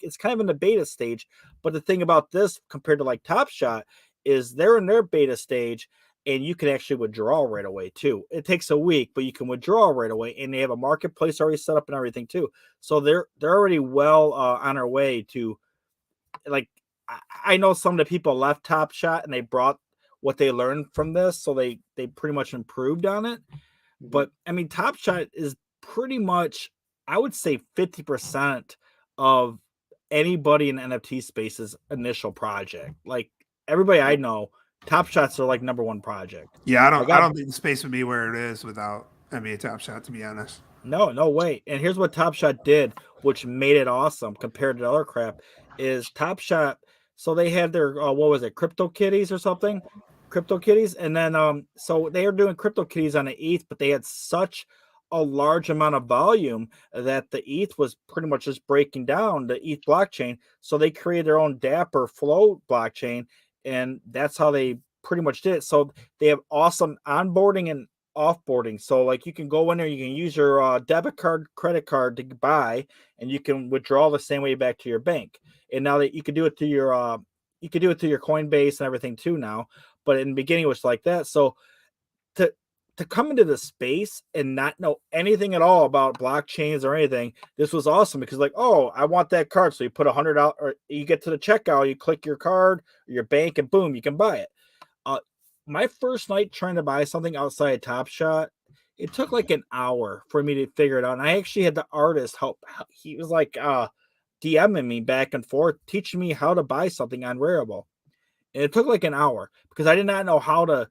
it's kind of in the beta stage. But the thing about this compared to like Top Shot is they're in their beta stage. And you can actually withdraw right away too. It takes a week, but you can withdraw right away, and they have a marketplace already set up and everything too. So they're already well on our way to, like, I know some of the people left Top Shot and they brought what they learned from this, so they pretty much improved on it. But I mean, Top Shot is pretty much, I would say, 50% of anybody in NFT space's initial project. Like everybody I know. Top Shots are like number one project. Yeah, I don't think the space would be where it is without NBA Top Shot, to be honest. No way. And here's what Top Shot did, which made it awesome compared to other crap, is Top Shot. So they had their what was it, Crypto Kitties or something, Crypto Kitties, and then so they were doing Crypto Kitties on the ETH, but they had such a large amount of volume that the ETH was pretty much just breaking down the ETH blockchain. So they created their own Dapper Flow blockchain. And that's how they pretty much did it. So they have awesome onboarding and offboarding. So like you can go in there, you can use your debit card, credit card to buy, and you can withdraw the same way back to your bank. And now that you can do it through your Coinbase and everything too now. But in the beginning it was like that. So to come into the space and not know anything at all about blockchains or anything, this was awesome because like, oh, I want that card. So you put $100, or you get to the checkout, you click your card or your bank, and boom, you can buy it. My first night trying to buy something outside of Top Shot, it took like an hour for me to figure it out. And I actually had the artist help. He was like DMing me back and forth, teaching me how to buy something on Rarible. And it took like an hour because I did not know how to.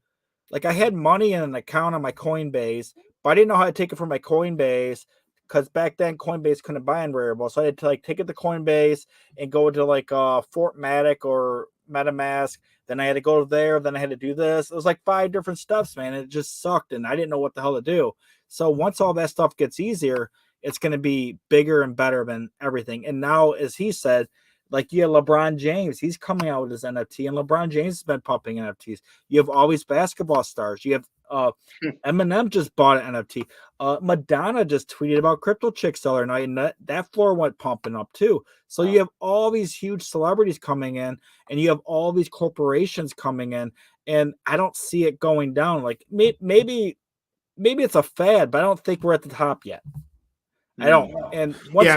Like I had money in an account on my Coinbase, but I didn't know how to take it from my Coinbase because back then Coinbase couldn't buy on Rarible. So I had to like take it to Coinbase and go to like Fortmatic or MetaMask. Then I had to go there. Then I had to do this. It was like 5 different steps, man. It just sucked, and I didn't know what the hell to do. So once all that stuff gets easier, it's going to be bigger and better than everything. And now, as he said, like you have LeBron James, he's coming out with his NFT, and LeBron James has been pumping NFTs. You have all these basketball stars. You have Eminem just bought an NFT. Madonna just tweeted about Crypto Chicks the other night, and that floor went pumping up too. So you have all these huge celebrities coming in, and you have all these corporations coming in, and I don't see it going down. Like maybe it's a fad, but I don't think we're at the top yet. I don't. And once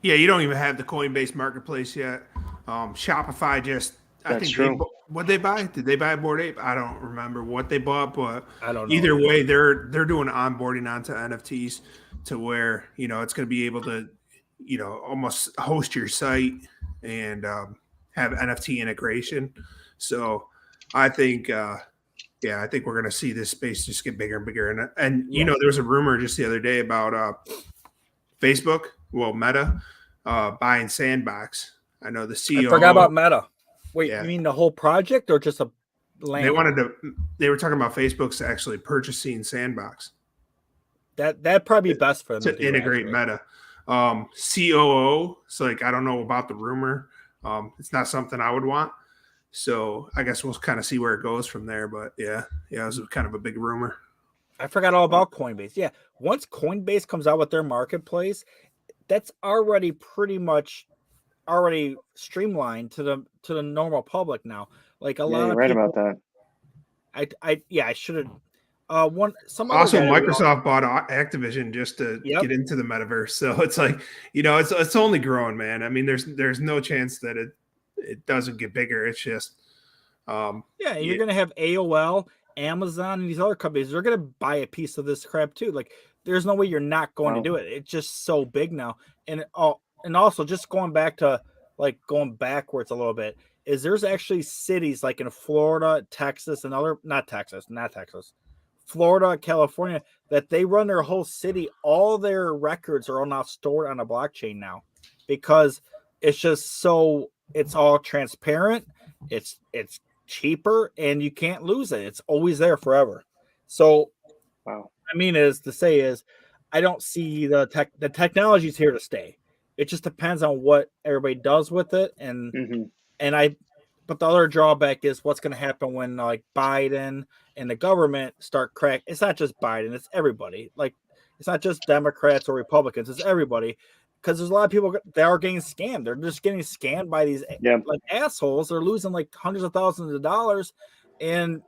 you don't even have the Coinbase marketplace yet. Shopify just, That's true. What'd they buy? Did they buy Bored Ape? I don't remember what they bought, but I don't know. Either way, they're doing onboarding onto NFTs to where, it's going to be able to, almost host your site and have NFT integration. So I think, I think we're going to see this space just get bigger and bigger. And there was a rumor just the other day about Facebook Meta, buying Sandbox. I know the I CEO. forgot about Meta. Wait, Yeah. you mean the whole project or just a land? They were talking about Facebook's actually purchasing Sandbox That'd probably be best for them to to do, integrate actually. Meta. COO, so like I don't know about the rumor. It's not something I would want. So I guess we'll kind of see where it goes from there. But yeah, it was kind of a big rumor. I forgot all about Coinbase. Yeah, once Coinbase comes out with their marketplace, that's already pretty much already streamlined to the normal public now. Like a Yeah, lot you're of right people. about that. I should have. Some other Also, guy that we Microsoft bought Activision just to Yep. get into the metaverse. So it's like, it's only growing, man. I mean, there's no chance that it doesn't get bigger. It's just, you're gonna have AOL, Amazon, and these other companies. They're gonna buy a piece of this crap too. Like, there's no way you're not going to do it. It's just so big now. And also just going backwards a little bit. Is there's actually cities like in Florida, Texas, and not Texas, Florida, California, that they run their whole city. All their records are all now stored on a blockchain now, because it's just it's all transparent. It's cheaper, and you can't lose it. It's always there forever. So, Wow. I mean, I don't see the technology is here to stay. It just depends on what everybody does with it, but the other drawback is what's going to happen when like Biden and the government start crack. It's not just Biden; it's everybody. Like, it's not just Democrats or Republicans; it's everybody. Because there's a lot of people that are getting scammed. They're just getting scammed by these like assholes. They're losing like hundreds of thousands of dollars, and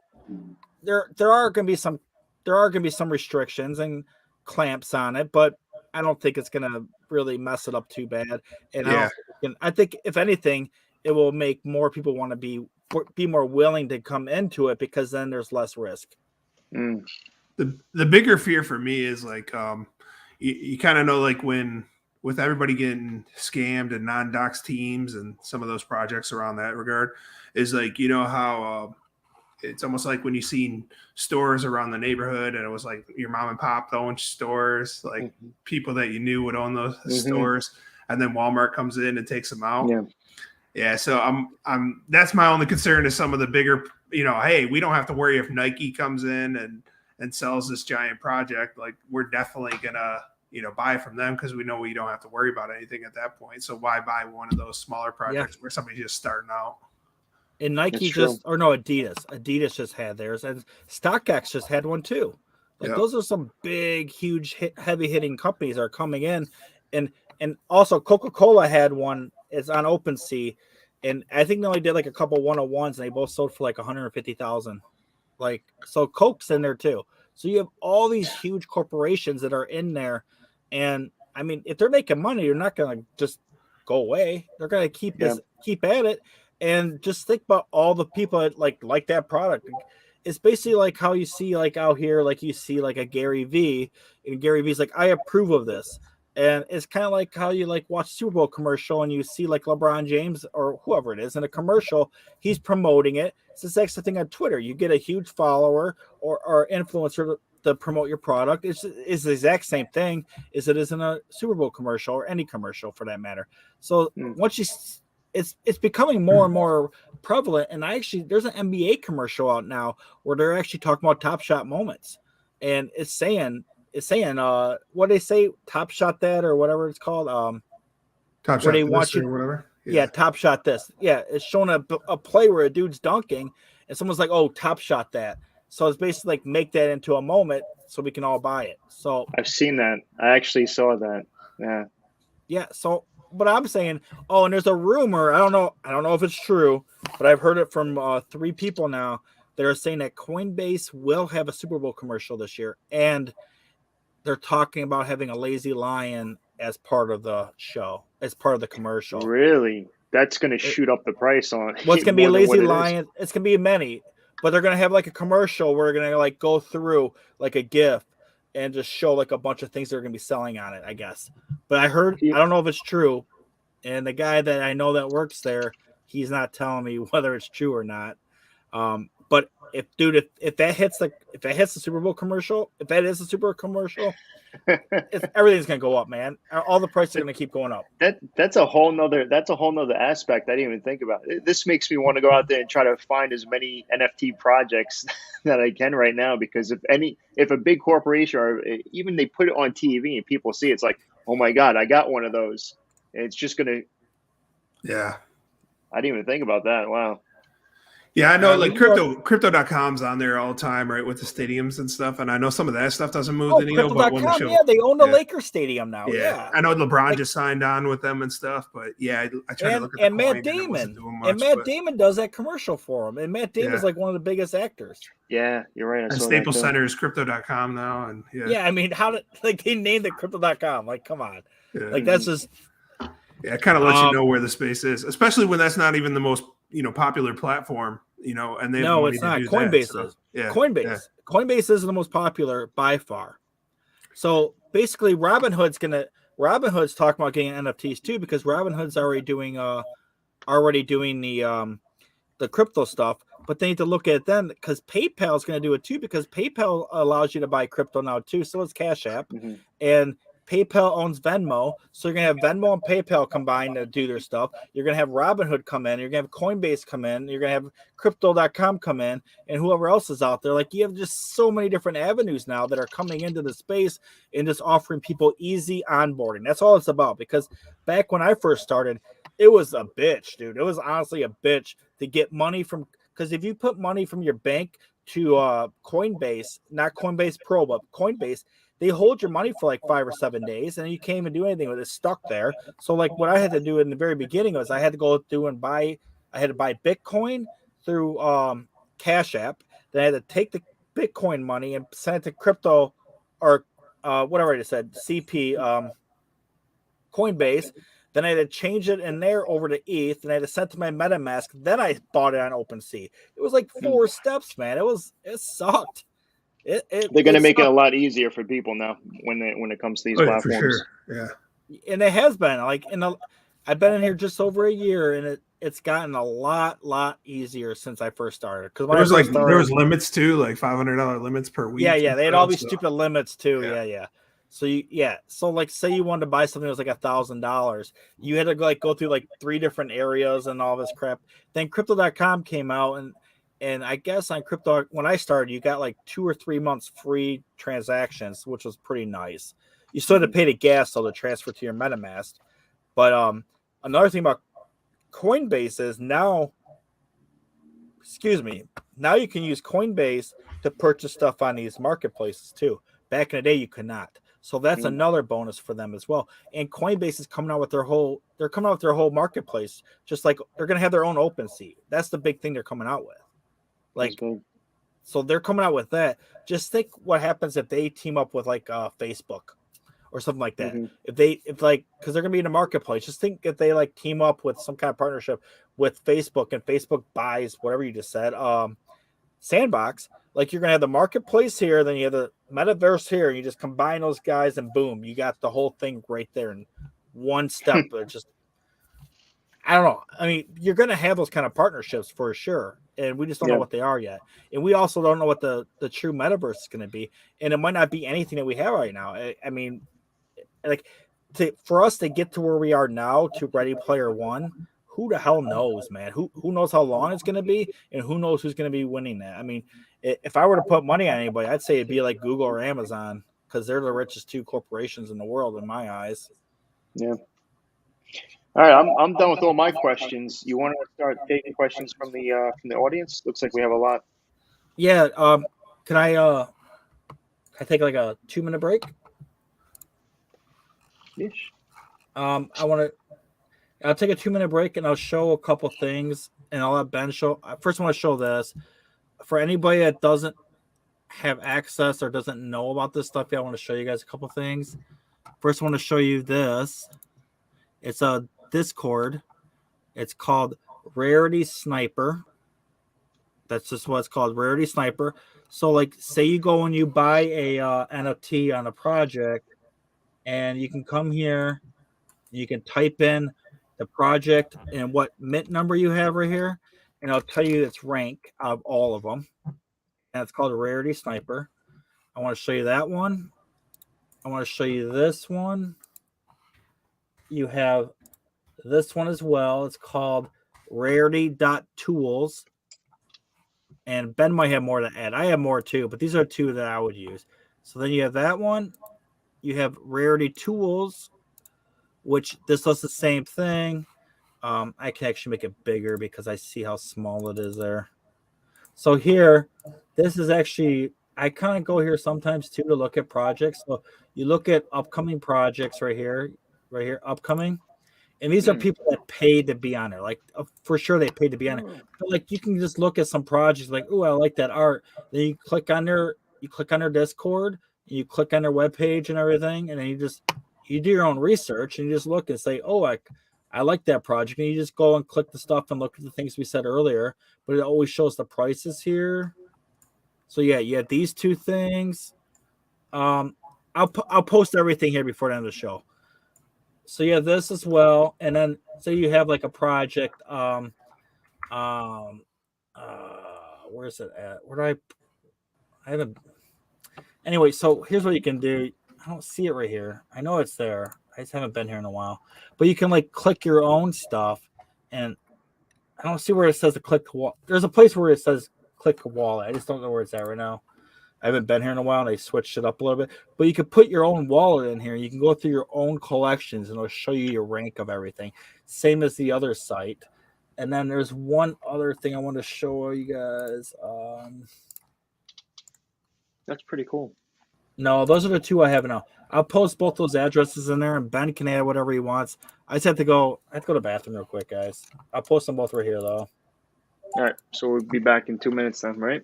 there are going to be some restrictions and clamps on it, but I don't think it's going to really mess it up too bad. And I think if anything, it will make more people want to be more willing to come into it, because then there's less risk. The bigger fear for me is like, you kind of know, like with everybody getting scammed and non-docs teams and some of those projects around that regard, is like, how it's almost like when you seen stores around the neighborhood and it was like your mom and pop owned stores, like people that you knew would own those stores, and then Walmart comes in and takes them out. Yeah. So I'm that's my only concern is some of the bigger, hey, we don't have to worry if Nike comes in and sells this giant project. Like, we're definitely gonna, buy from them because we know we don't have to worry about anything at that point. So why buy one of those smaller projects where somebody's just starting out? And Nike Adidas just had theirs, and StockX just had one too. Like, those are some big, huge, heavy hitting companies that are coming in, and also Coca-Cola had one. It's on OpenSea, and I think they only did like a couple 101s, and they both sold for like 150,000. Like, so Coke's in there too. So you have all these huge corporations that are in there, and I mean, if they're making money, they're not going to just go away. They're going to keep at it. And just think about all the people that like that product. It's basically like how you see like out here, like you see like a Gary V, and Gary V's like, I approve of this. And it's kind of like how you like watch Super Bowl commercial and you see like LeBron James or whoever it is in a commercial, he's promoting it. It's the same thing on Twitter. You get a huge follower or influencer to promote your product. It's the exact same thing as it is in a Super Bowl commercial or any commercial for that matter. So once you it's becoming more and more prevalent. And there's an NBA commercial out now where they're actually talking about Top Shot moments, and it's saying what they say, Top Shot that or whatever it's called, Top Shot this or whatever. Yeah, Top Shot this. Yeah, it's showing a play where a dude's dunking, and someone's like, "Oh, Top Shot that." So it's basically like make that into a moment so we can all buy it. So I've seen that. I actually saw that. Yeah. Yeah. So, but I'm saying, and there's a rumor. I don't know if it's true, but I've heard it from 3 people now that are saying that Coinbase will have a Super Bowl commercial this year, and they're talking about having a lazy lion as part of the show, as part of the commercial. Really? That's going to shoot up the price on. What's going to be a lazy lion? It's going to be many, but they're going to have like a commercial where they're going to like go through like a GIF and just show like a bunch of things they're going to be selling on it, I guess. But I don't know if it's true. And the guy that I know that works there, he's not telling me whether it's true or not. But if that hits the Super Bowl commercial, if that is a Super Bowl commercial, everything's gonna go up, man. All the prices are gonna keep going up. That's a whole nother aspect I didn't even think about. This makes me want to go out there and try to find as many NFT projects that I can right now, because if a big corporation, or even they put it on TV and people see it, it's like, oh my God, I got one of those. And it's just gonna. Yeah. I didn't even think about that. Wow. Yeah, I know, like crypto.com's on there all the time, right, with the stadiums and stuff. And I know some of that stuff doesn't move the needle, but when the show, yeah, they own the Lakers stadium now. Yeah. I know LeBron just signed on with them and stuff, but yeah, I try to look at the Matt Damon. Damon does that commercial for him. And Matt Damon's like one of the biggest actors. Yeah, you're right. And Staples Center is crypto.com now. And I mean, they named it crypto.com? Like, come on. That's just. Yeah, it kind of lets you know where the space is, especially when that's not even the most popular platform. And they no, it's not. Coinbase is. Yeah, Coinbase. Yeah. Coinbase is the most popular by far. So basically, Robinhood's talking about getting NFTs too, because Robinhood's already doing the crypto stuff. But they need to look at it then, because PayPal is going to do it too, because PayPal allows you to buy crypto now too. So it's Cash App, and PayPal owns Venmo, so you're going to have Venmo and PayPal combined to do their stuff. You're going to have Robinhood come in. You're going to have Coinbase come in. You're going to have Crypto.com come in, and whoever else is out there. Like, you have just so many different avenues now that are coming into the space and just offering people easy onboarding. That's all it's about, because back when I first started, it was a bitch, dude. It was honestly a bitch to get money from, because if you put money from your bank to Coinbase, not Coinbase Pro, but Coinbase, they hold your money for like 5 or 7 days, and you can't even do anything with it, stuck there. So like what I had to do in the very beginning was I had to go through and buy Bitcoin through Cash App. Then I had to take the Bitcoin money and send it to crypto, or whatever I just said, CP, Coinbase. Then I had to change it in there over to ETH, and I had to send it to my MetaMask. Then I bought it on OpenSea. It was like 4 steps, man. It sucked. They're going to make it a lot easier for people now when it comes to these platforms. For sure. Yeah, and it has been I've been in here just over a year, and it's gotten a lot easier since I first started. Because there was limits too, like $500 limits per week. Yeah, they had all these stupid limits too. Yeah. So so like, say you wanted to buy something that was like $1,000, you had to go through like 3 different areas and all this crap. Then Crypto.com came out, and I guess on crypto, when I started, you got like 2 or 3 months free transactions, which was pretty nice. You still had to pay the gas though to transfer to your MetaMask. But another thing about Coinbase is now you can use Coinbase to purchase stuff on these marketplaces too. Back in the day, you could not. So that's another bonus for them as well. And Coinbase is coming out with their whole marketplace, just like they're going to have their own OpenSea. That's the big thing they're coming out with. So they're coming out with that. Just think what happens if they team up with like Facebook or something like that. Because they're gonna be in a marketplace. Just think if they like team up with some kind of partnership with Facebook, and Facebook buys whatever you just said, Sandbox. Like, you're gonna have the marketplace here, then you have the metaverse here, and you just combine those guys, and boom, you got the whole thing right there in one step. Just, I don't know. I mean, you're gonna have those kind of partnerships for sure. And we just don't know what they are yet. And we also don't know what the true metaverse is going to be. And it might not be anything that we have right now. I mean, like, for us to get to where we are now, to Ready Player One, who the hell knows, man? Who knows how long it's going to be, and who knows who's going to be winning that? I mean, if I were to put money on anybody, I'd say it'd be like Google or Amazon, because they're the richest 2 corporations in the world in my eyes. Yeah. All right, I'm done with all my questions. You want to start taking questions from the audience? Looks like we have a lot. Yeah. Can I take like a 2-minute break? Yes. I'll take a 2-minute break, and I'll show a couple things, and I'll let Ben show. First, I want to show this for anybody that doesn't have access or doesn't know about this stuff. I want to show you guys a couple things. First, I want to show you this. It's a Discord. It's called Rarity Sniper. That's just what it's called, Rarity Sniper. So, like, say you go and you buy a NFT on a project, and you can come here, you can type in the project and what mint number you have right here, and I'll tell you its rank of all of them. And it's called a Rarity Sniper. I want to show you that one. I want to show you this one. You have this one as well. It's called Rarity.Tools. And Ben might have more to add. I have more too, but these are two that I would use. So then you have that one. You have Rarity Tools, which this does the same thing. I can actually make it bigger because I see how small it is there. So here, this is actually, I kind of go here sometimes too to look at projects. So you look at upcoming projects right here, upcoming. And these are people that paid to be on it. Like, for sure they paid to be on it. But like, you can just look at some projects like, oh, I like that art. Then you click on their Discord, and you click on their webpage and everything, and then you do your own research and you just look and say, oh, I like that project. And you just go and click the stuff and look at the things we said earlier. But it always shows the prices here. So yeah, you have these two things. I'll post everything here before the end of the show. So you have this as well, and then so you have like a project. Where is it at? I haven't. Anyway, so here's what you can do. I don't see it right here. I know it's there. I just haven't been here in a while. But you can like click your own stuff, and I don't see where it says to click. There's a place where it says click a wallet. I just don't know where it's at right now. I haven't been here in a while, and they switched it up a little bit. But you can put your own wallet in here. You can go through your own collections, and it'll show you your rank of everything. Same as the other site. And then there's one other thing I want to show you guys. That's pretty cool. No, those are the two I have now. I'll post both those addresses in there, and Ben can add whatever he wants. I have to go to the bathroom real quick, guys. I'll post them both right here, though. All right, so we'll be back in 2 minutes then, right?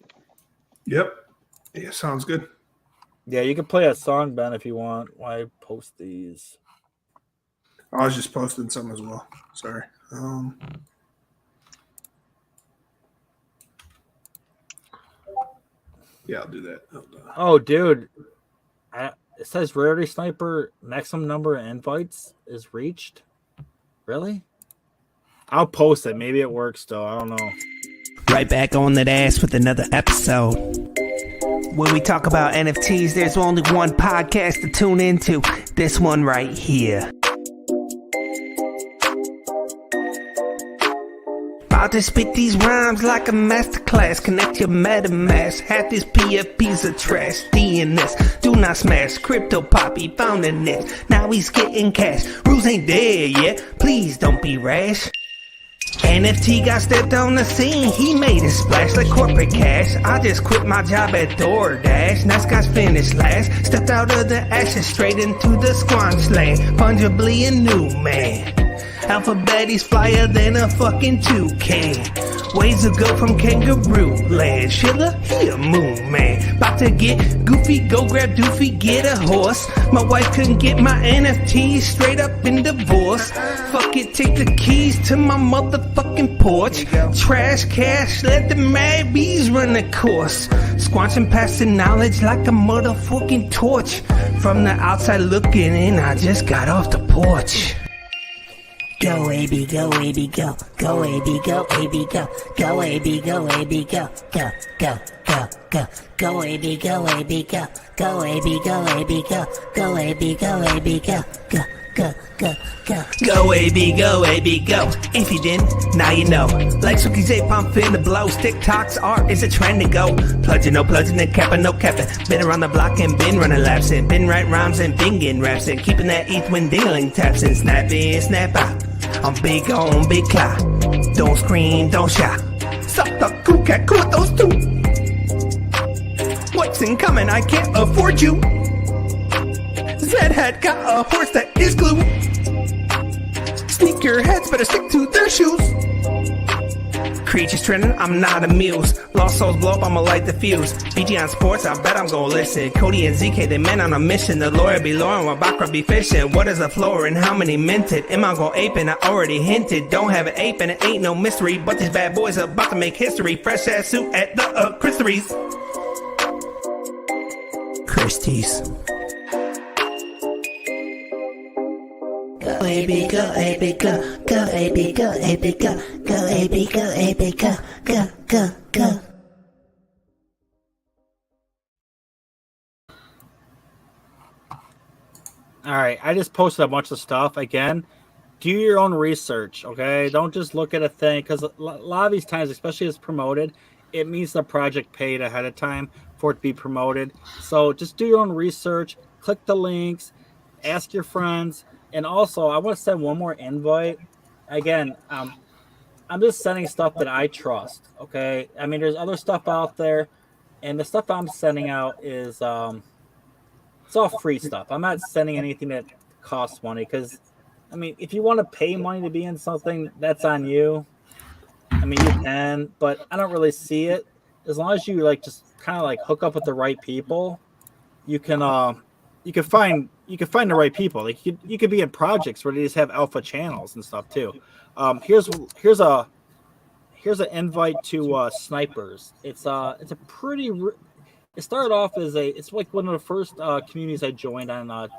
Yep. Yeah, sounds good. Yeah, you can play a song, Ben, if you want. Why post these? I was just posting some as well. Sorry. Yeah, I'll do that. Oh, dude. It says Rarity Sniper maximum number of invites is reached. Really? I'll post it. Maybe it works, though. I don't know. Right back on that ass with another episode. When we talk about NFTs, there's only one podcast to tune into. This one right here. About to spit these rhymes like a masterclass. Connect your MetaMask. Half this PFP's a trash. DNS. Do not smash. Crypto Poppy found a net. Now he's getting cash. Rules ain't there yet. Please don't be rash. NFT got stepped on the scene. He made a splash like corporate cash. I just quit my job at DoorDash. Nice guys finished last. Stepped out of the ashes straight into the squanch land. Fungibly a new man. Alphabet, he's flyer than a fucking toucan. Ways to go from kangaroo land. Schiller, he a moon man. About to get goofy, go grab doofy, get a horse. My wife couldn't get my NFTs straight up in divorce. Fuck it, take the keys to my motherfucking porch. Trash cash, let the mad bees run the course. Squanching past the knowledge like a motherfucking torch. From the outside looking in, I just got off the porch. Go AB, go AB, go. Go AB, go AB, go. Go AB, go AB, go. Go, go, go, go. Go AB, go AB, go. Go AB, go AB, go. Go AB, go AB, go. Go, go, go, go. Go AB, go AB, go. If you didn't, now you know. Like Suki J pump in the blow. TikTok's art is a trend to go. Plunging, no plunging, and capping, no capping. Been around the block and been running laps and been writing rhymes and been getting raps and keeping that ETH when dingling taps and snap in, snap out. I'm big on big clout. Don't scream, don't shout. Suck the cool cat, cool those two. What's incoming? I can't afford you. Zed had got a horse that is glue. Sneakerheads better stick to their shoes. Creatures trending, I'm not amused. Lost souls blow up, I'ma light the fuse. BG on sports, I bet I'm gonna listen. Cody and ZK, they men on a mission. The lawyer be lawyer while Bakra be fishing. What is a floor and how many minted? Am I gonna ape and I already hinted. Don't have an ape and it ain't no mystery. But these bad boys are about to make history. Fresh ass suit at the Christie's. Go AB, go AB, go. Go AB, go AB, go. Go AB, go AB, go. Go, go, go. All right, I just posted a bunch of stuff. Again, do your own research, okay? Don't just look at a thing, because a lot of these times, especially as promoted, it means the project paid ahead of time for it to be promoted. So just do your own research, click the links, ask your friends, and also I want to send one more invite. Again, I'm just sending stuff that I trust, okay? I mean, there's other stuff out there, and the stuff I'm sending out is it's all free stuff. I'm not sending anything that costs money, because I mean, if you want to pay money to be in something, that's on you. I mean, you can, but I don't really see it. As long as you like just kind of like hook up with the right people, you can find the right people. Like you could be in projects where they just have alpha channels and stuff too. Here's an invite to snipers. It's a pretty. It started off as it's like one of the first communities I joined on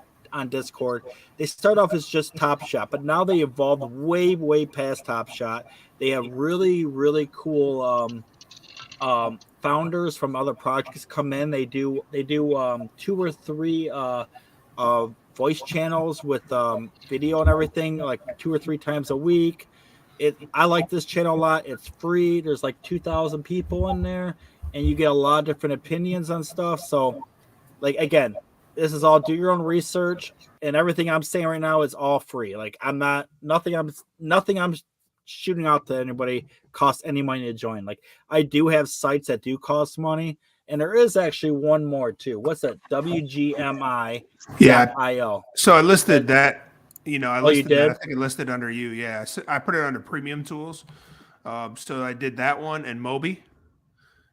Discord. They start off as just Top Shot, but now they evolved way past Top Shot. They have really cool founders from other projects come in. They do 2 or 3 voice channels with video and everything, like 2 or 3 times a week. I like this channel a lot. It's free. There's like 2,000 people in there, and you get a lot of different opinions on stuff. So, like, again, this is all do your own research, and everything I'm saying right now is all free. Like, nothing I'm shooting out to anybody costs any money to join. Like, I do have sites that do cost money, and there is actually one more too. What's that? WGMI.io. Yeah. So I listed that. I Oh, you listed that. I did? think it listed under you. Yeah. So I put it under premium tools. So I did that one and Moby.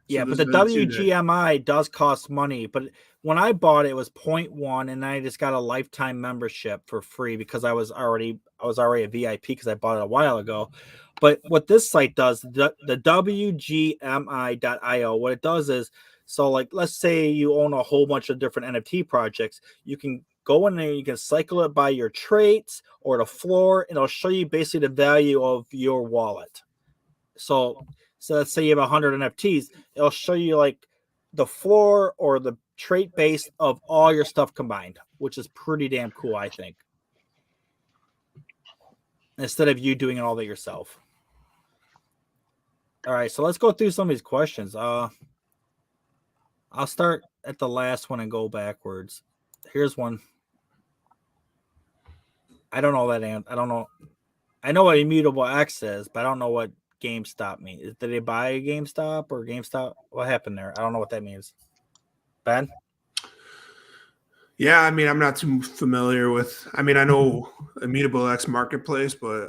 Yeah, So but those the are the two that- WGMI does cost money. But when I bought it, it was 0.1, and I just got a lifetime membership for free because I was already a VIP because I bought it a while ago. But what this site does, the WGMI.io, what it does is, so like let's say you own a whole bunch of different NFT projects, you can go in there, you can cycle it by your traits or the floor, and it'll show you basically the value of your wallet. So let's say you have 100 NFTs, it'll show you like the floor or the trait base of all your stuff combined, which is pretty damn cool, I think. Instead of you doing all that yourself. All right, so let's go through some of these questions. I'll start at the last one and go backwards. Here's one. I don't know that. I don't know. I know what Immutable X is, but I don't know what GameStop means. Did they buy a GameStop or GameStop? What happened there? I don't know what that means. Ben? Yeah, I mean, I'm not too familiar with. I mean, I know Immutable X Marketplace, but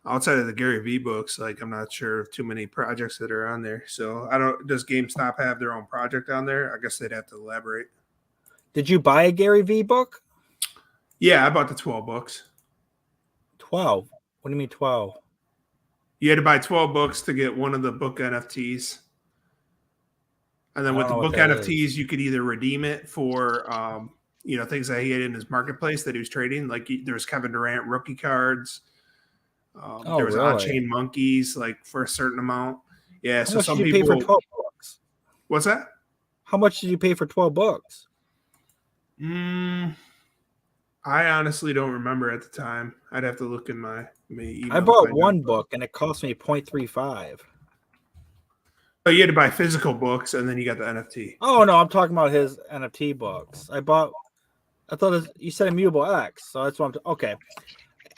outside of the Gary V books, like I'm not sure of too many projects that are on there. So I don't. Does GameStop have their own project on there? I guess they'd have to elaborate. Did you buy a Gary V book? Yeah, I bought the 12 books. 12. What do you mean 12? You had to buy 12 books to get one of the book NFTs. And then with the book NFTs, you could either redeem it for, things that he had in his marketplace that he was trading. Like there was Kevin Durant rookie cards. There was on-chain monkeys, like for a certain amount. Yeah. How much did you pay for 12 books? What's that? How much did you pay for 12 books? I honestly don't remember at the time. I'd have to look in my email. I bought one book and it cost me 0.35. Oh, you had to buy physical books and then you got the NFT. Oh no, I'm talking about his NFT books. I thought you said Immutable X, so that's what okay.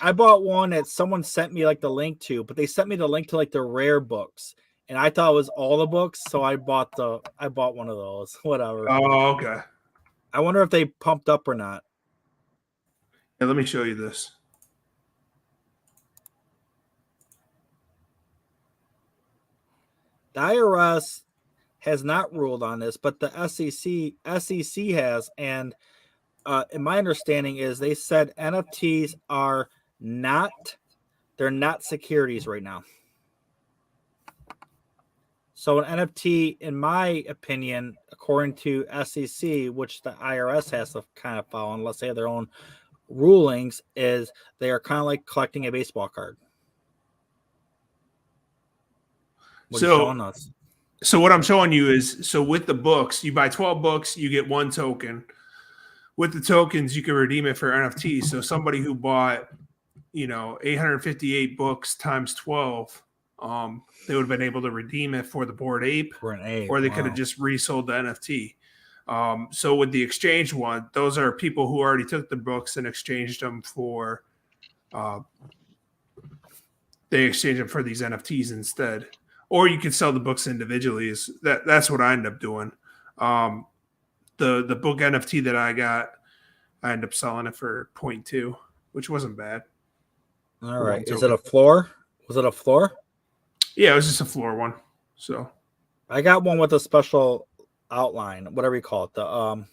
I bought one that someone sent me like the link to, but they sent me the link to like the rare books, and I thought it was all the books, so I bought one of those. Whatever. Oh, okay. I wonder if they pumped up or not. Yeah, let me show you this. The IRS has not ruled on this, but the SEC has, and in my understanding is they said NFTs are they're not securities right now. So an NFT, in my opinion, according to SEC, which the IRS has to kind of follow, unless they have their own rulings is they are kind of like collecting a baseball card. What are you showing us? So what I'm showing you is, so with the books, you buy 12 books, you get 1 token. With the tokens, you can redeem it for NFTs. So somebody who bought, 858 books times 12, they would have been able to redeem it for the Bored Ape, For an ape, or they wow. could have just resold the NFT. So with the exchange one, those are people who already took the books and exchanged them for, they exchanged them for these NFTs instead. Or you could sell the books individually. That's what I end up doing. The book NFT that I got, I ended up selling it for 0.2, which wasn't bad. All right. Is it a floor? Was it a floor? Yeah, it was just a floor one. So I got one with a special outline, whatever you call it. The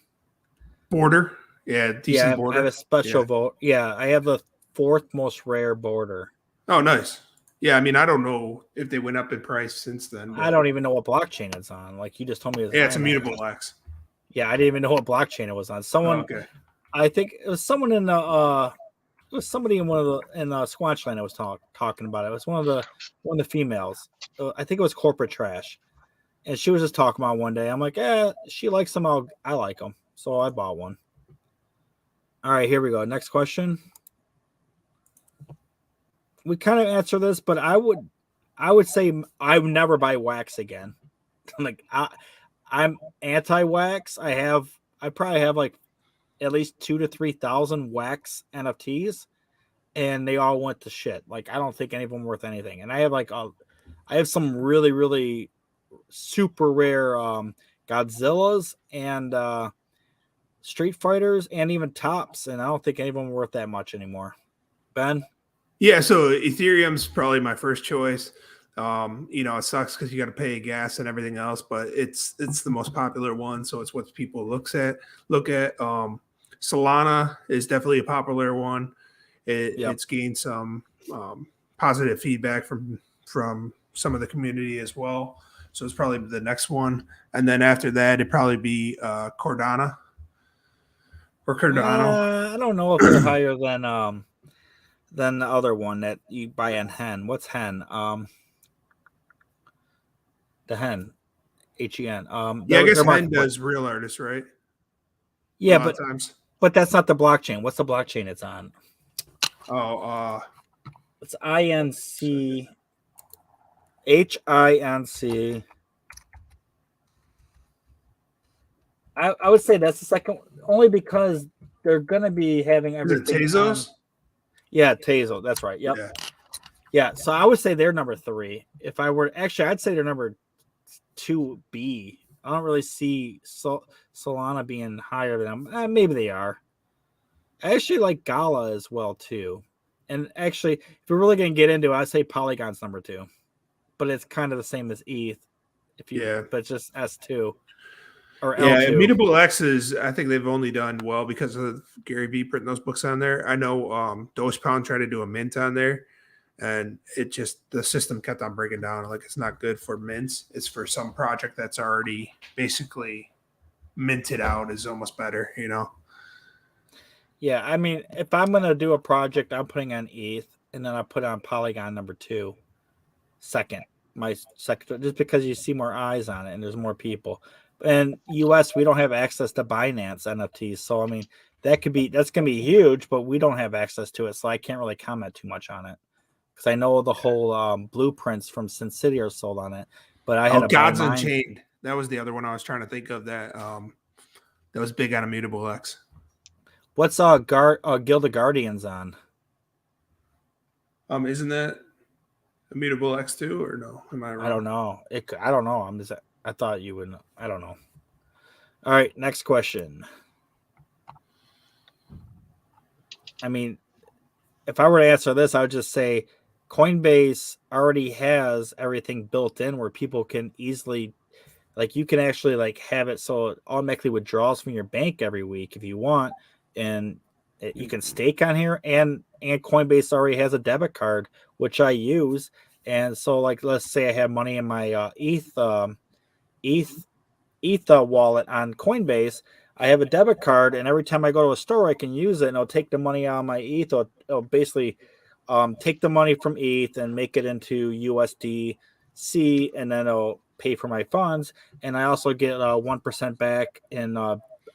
border. Yeah, decent border. I have a special vote. Yeah, I have the 4th most rare border. Oh, nice. Yeah, I mean, I don't know if they went up in price since then. I don't even know what blockchain it's on. Like, you just told me it's it's Immutable X. Yeah, I didn't even know what blockchain it was on. Someone, okay. I think it was someone in the it was somebody in one of the Squatchland I was talking about it. It was one of the females. I think it was Corporate Trash, and she was just talking about one day. I'm like, she likes them. I like them, so I bought one. All right, here we go. Next question. We kind of answer this, but I would say I would never buy wax again. Like I'm anti-wax. I probably have like at least 2,000 to 3,000 wax NFTs, and they all went to shit. Like, I don't think any of them worth anything. And I have I have some really, really super rare Godzillas and Street Fighters and even Tops, and I don't think any of them are worth that much anymore. Ben? Yeah, so Ethereum's probably my first choice. It sucks because you got to pay gas and everything else, but it's the most popular one, so it's what people look at. Solana is definitely a popular one. It's gained some positive feedback from some of the community as well, so it's probably the next one. And then after that, it'd probably be Cardano or Cardano. I don't know if they're higher than the other one that you buy in Hen. What's Hen? The Hen, HEN. I guess Hen does real artists, right? Yeah, but that's not the blockchain. What's the blockchain it's on? It's INC, HINC. I would say that's the second, only because they're gonna be having everything. Is it Tezos? Yeah, Tezos. That's right. Yep. Yeah. So I would say they're number 3. If I were I'd say they're number 2B. I don't really see Solana being higher than them. Maybe they are. I actually like Gala as well too. And actually, if we're really gonna get into it, I'd say Polygon's number 2. But it's kind of the same as ETH. But it's just S2 or L2. Immutable X is, I think they've only done well because of Gary Vee putting those books on there. I know Dogepound tried to do a mint on there, and the system kept on breaking down. Like, it's not good for mints. It's for some project that's already basically minted out is almost better, Yeah, I mean, if I'm gonna do a project, I'm putting on ETH, and then I put on Polygon number 2, my second, just because you see more eyes on it and there's more people. And US, we don't have access to Binance NFTs, so I mean that's gonna be huge, but we don't have access to it, so I can't really comment too much on it because I know the whole blueprints from Sin City are sold on it. But I had Gods Unchained. That was the other one I was trying to think of that was big on Immutable X. What's Guild of Guardians on? Isn't that Immutable X2 or no? Am I wrong? I don't know. I don't know. I thought you would know. I don't know. All right, next question. I mean, if I were to answer this, I would just say Coinbase already has everything built in where people can easily, like, you can actually like have it so it automatically withdraws from your bank every week if you want, and you can stake on here, and Coinbase already has a debit card which I use, and so like let's say I have money in my ETH wallet on Coinbase, I have a debit card, and every time I go to a store, I can use it, and it'll take the money out of my ETH. It'll basically take the money from ETH and make it into USDC, and then it'll pay for my funds. And I also get 1% back in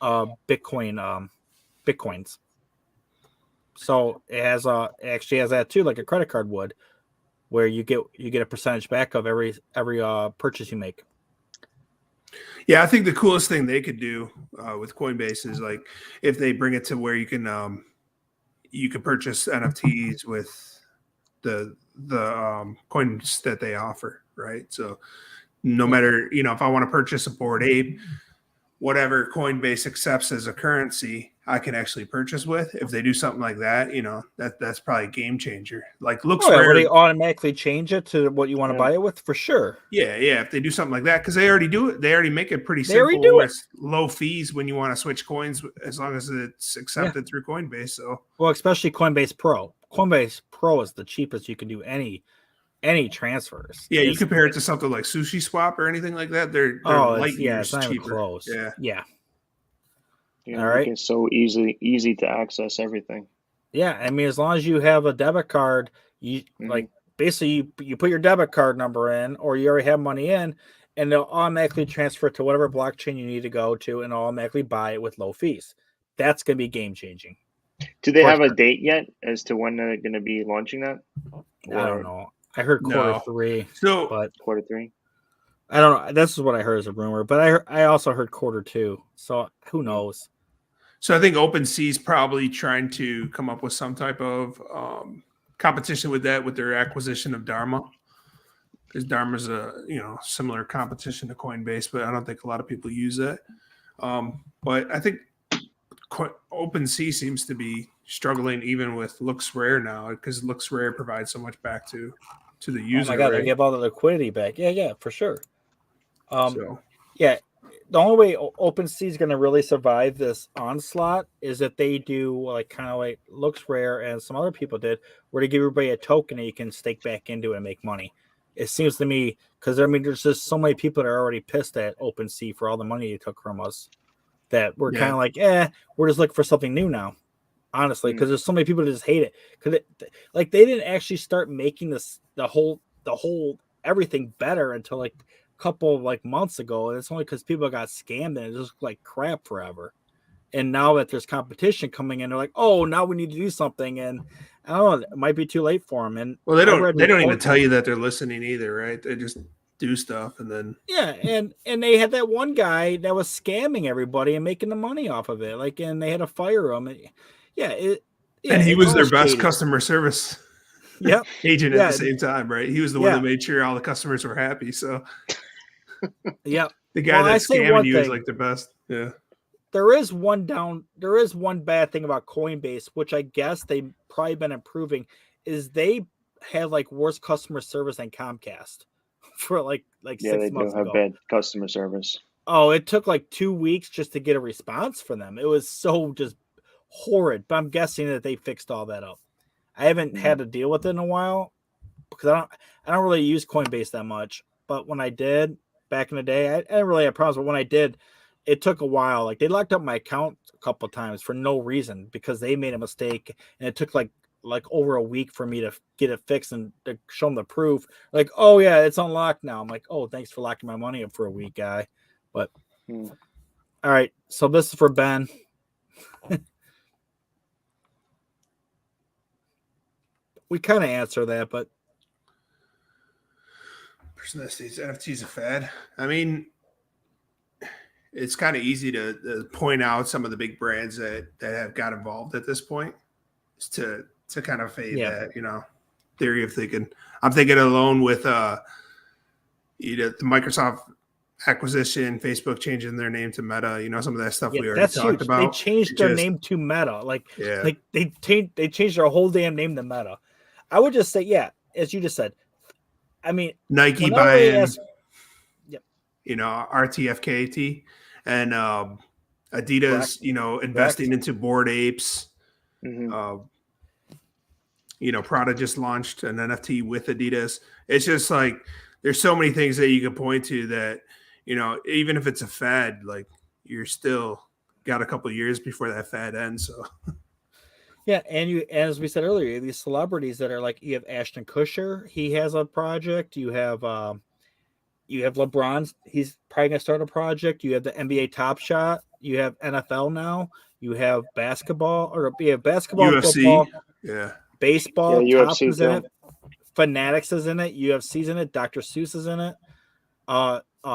Bitcoin Bitcoins. So it actually has that too, like a credit card would, where you get a percentage back of every purchase you make. Yeah, I think the coolest thing they could do with Coinbase is like if they bring it to where you can purchase NFTs with the coins that they offer, right? So no matter, if I want to purchase a Bored Ape, whatever Coinbase accepts as a currency, I can actually purchase with. If they do something like that, that's probably a game changer. Like looks rare. Would they automatically change it to what you want to buy it with? For sure. Yeah. If they do something like that, because they already do it. They already make it pretty simple. They already do it. It's low fees when you want to switch coins, as long as it's accepted through Coinbase. So, well, especially Coinbase Pro. Coinbase Pro is the cheapest you can do any transfers. Yeah, you compare it to something like Sushi Swap or anything like that. They're light years it's not cheaper. Even close. Yeah. All right. It's so easy to access everything. Yeah, I mean, as long as you have a debit card, you like basically you put your debit card number in, or you already have money in, and they'll automatically transfer it to whatever blockchain you need to go to, and automatically buy it with low fees. That's going to be game changing. Do they have a date yet as to when they're going to be launching that? I don't know. I heard Q3. But Q3. I don't know. This is what I heard as a rumor, but I also heard Q2. So who knows? So I think OpenSea is probably trying to come up with some type of competition with that, with their acquisition of Dharma, because Dharma's a similar competition to Coinbase, but I don't think a lot of people use that. But I think OpenSea seems to be struggling even with Looks Rare now, because Looks Rare provides so much back to the user. Oh my God, right? they give all the liquidity back. Yeah, for sure. Yeah. The only way OpenSea is going to really survive this onslaught is if they do kind of like Looks Rare and some other people did, where they give everybody a token that you can stake back into and make money. It seems to me, because there's just so many people that are already pissed at OpenSea for all the money they took from us, that we're kind of like, we're just looking for something new now. Honestly, because there's so many people that just hate it. Because they didn't actually start making the whole everything better until couple of months ago, and it's only because people got scammed and it just looked like crap forever. And now that there's competition coming in, they're like, oh, now we need to do something, and I don't know, it might be too late for them. And well, they don't even tell you that they're listening either, right? They just do stuff, and then and they had that one guy that was scamming everybody and making the money off of it, and they had to fire him. And he was their best customer service agent at the same time, right? He was the one that made sure all the customers were happy. So the guy that's scamming you is the best. Yeah. There is one bad thing about Coinbase, which I guess they've probably been improving, is they have worse customer service than Comcast for 6 months ago. They do have bad customer service. Oh, it took 2 weeks just to get a response from them. It was so just horrid, but I'm guessing that they fixed all that up. I haven't had to deal with it in a while because I don't really use Coinbase that much, but when I did back in the day, I didn't really have problems. But when I did, it took a while. They locked up my account a couple of times for no reason because they made a mistake, and it took over a week for me to get it fixed and to show them the proof. Oh yeah, it's unlocked now. I'm like, oh, thanks for locking my money up for a week, guy. But all right, so this is for Ben. We kind of answer that, but NFTs a fad. I mean, it's kind of easy to point out some of the big brands that have got involved at this point, to kind of fade that theory of thinking. I'm thinking alone with the Microsoft acquisition, Facebook changing their name to Meta. Some of that stuff we already talked about. They changed their name to Meta. They changed their whole damn name to Meta. I would just say, as you just said. I mean, Nike buying, RTFKT, and Adidas, investing into Bored Apes. Prada just launched an NFT with Adidas. It's just there's so many things that you can point to that, even if it's a fad, you're still got a couple of years before that fad ends. So Yeah, and as we said earlier, these celebrities that are like, you have Ashton Kutcher, he has a project. You have LeBron's, he's probably gonna start a project. You have the NBA Top Shot. You have NFL now. You have basketball, or you have basketball, UFC, football, yeah, Yeah, baseball. Topps UFC is in too. it. Fanatics is in it. UFC's in it. Dr. Seuss is in it.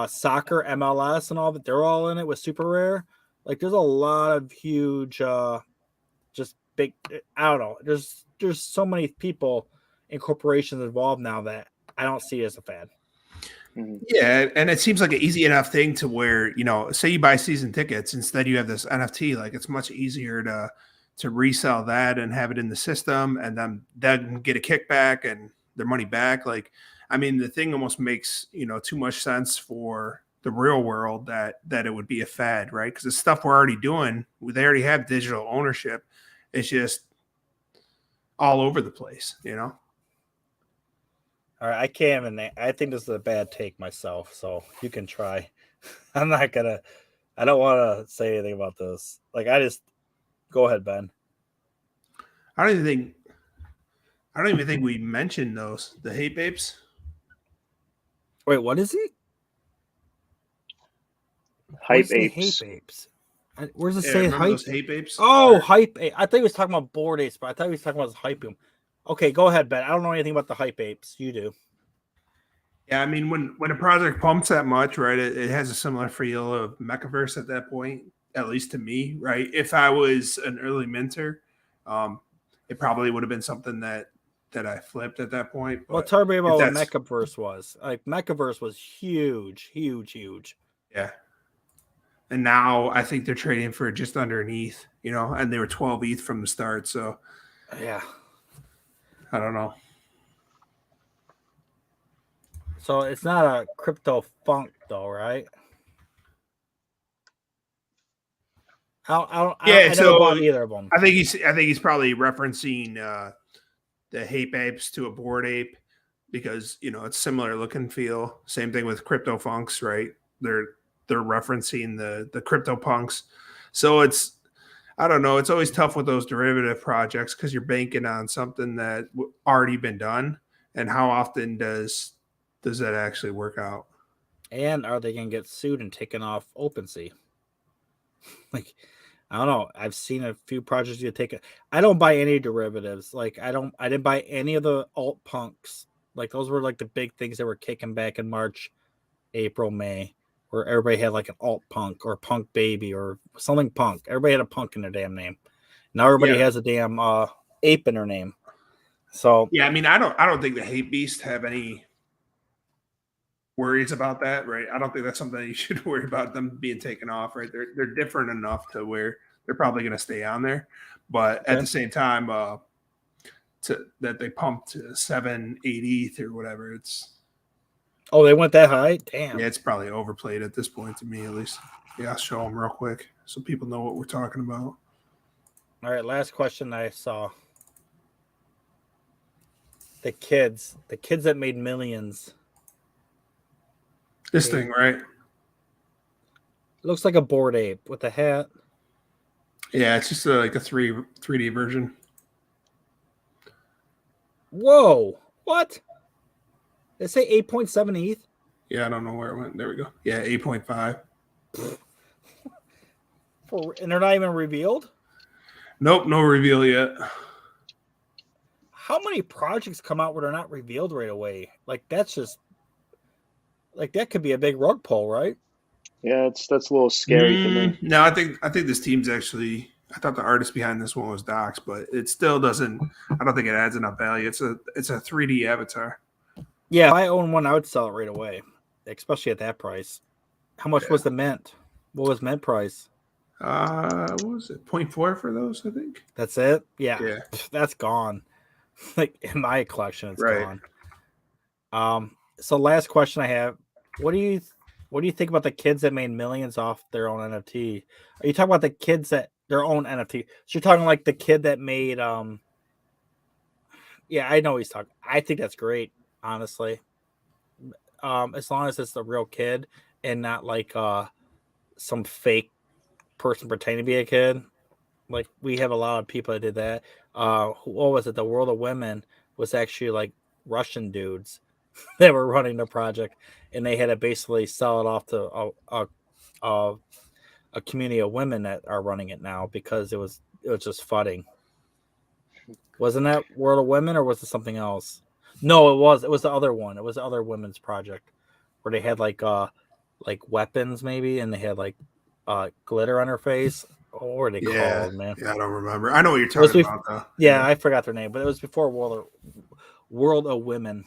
Soccer, MLS, and all that. They're all in it with Super Rare. Like, there's a lot of huge, just big. I don't know. There's so many people and corporations involved now that I don't see it as a fad. yeah, and it seems like an easy enough thing to where, say you buy season tickets, instead you have this NFT. Like, it's much easier to resell that and have it in the system, and then get a kickback and their money back. Like, I mean, the thing almost makes too much sense for the real world that it would be a fad, right? Because the stuff we're already doing, they already have digital ownership. It's just all over the place. All right, I can't even. I think this is a bad take myself, so you can try. I'm not gonna. I don't want to say anything about this. Like, go ahead, Ben. I don't even think we mentioned the hate babes. Wait, what is he? Hype Hate apes. apes. Where's it Yeah, say remember hype? those hate babes? Oh, hype. I thought he was talking about board apes, but I thought he was talking about hype apes. Okay, go ahead, Ben. I don't know anything about the hype apes. You do. Yeah, I mean, when a project pumps that much, right, it has a similar feel of Mechaverse at that point, at least to me, right? If I was an early minter, it probably would have been something that I flipped at that point. Well, But tell me if about what that's Mechaverse was. Like, Mechaverse was huge, huge, huge. yeah, and now I think they're trading for just under an ETH, and they were 12 ETH from the start. So Yeah. I don't know. So it's not a crypto funk, though, right? I never bought either of them. I think he's probably referencing the hate apes to a board ape because it's similar look and feel. Same thing with crypto funks, right? They're referencing the crypto punks. So I don't know. It's always tough with those derivative projects because you're banking on something that already been done, and how often does that actually work out? And are they going to get sued and taken off OpenSea? Like, I don't know. I've seen a few projects you take it. I don't buy any derivatives. Like, I didn't buy any of the alt punks. Like, those were like the big things that were kicking back in March, April, May, where everybody had like an alt punk or punk baby or something punk. Everybody had a punk in their damn name. Now everybody has a damn ape in their name. So yeah, I mean, I don't think the hate beast have any worries about that, right? I don't think that's something that you should worry about them being taken off, right? They're different enough to where they're probably going to stay on there, but at the same time, that they pumped to 7-8 ETH or whatever, it's they went that high. Damn. Yeah, it's probably overplayed at this point to me, at least. Yeah, I'll show them real quick so people know what we're talking about. All right, last question I saw. The kids that made millions. This thing, right? Looks like a bored ape with a hat. Yeah, it's just like a 3D version. Whoa! What? They say 8.7 ETH. Yeah, I don't know where it went. There we go. Yeah, 8.5. And they're not even revealed? Nope, no reveal yet. How many projects come out where they're not revealed right away? Like, that's just like, that could be a big rug pull, right? Yeah, that's a little scary to me. No, I think this team's actually. I thought the artist behind this one was Docs, but it still doesn't. I don't think it adds enough value. It's a 3D avatar. Yeah, if I own one, I would sell it right away, especially at that price. How much was the mint? What was mint price? What was it? 0.4 for those, I think. That's it? Yeah. Yeah. That's gone. Like, in my collection, it's Right. gone. So last question I have. What do you think about the kids that made millions off their own NFT? Are you talking about the kids that their own NFT? So you're talking like the kid that made yeah, I know he's talking. I think that's great, honestly. As long as it's the real kid and not like some fake person pretending to be a kid. Like we have a lot of people that did that. What was it? The World of Women was actually like Russian dudes that were running the project, and they had to basically sell it off to a community of women that are running it now because it was just fudding. Wasn't that World of Women or was it something else? No, it was the other one. It was the other women's project where they had like weapons maybe, and they had like glitter on her face. What were they called, man? Yeah, I don't remember. I know what you're talking about, though. Yeah, I forgot their name, but it was before World of Women.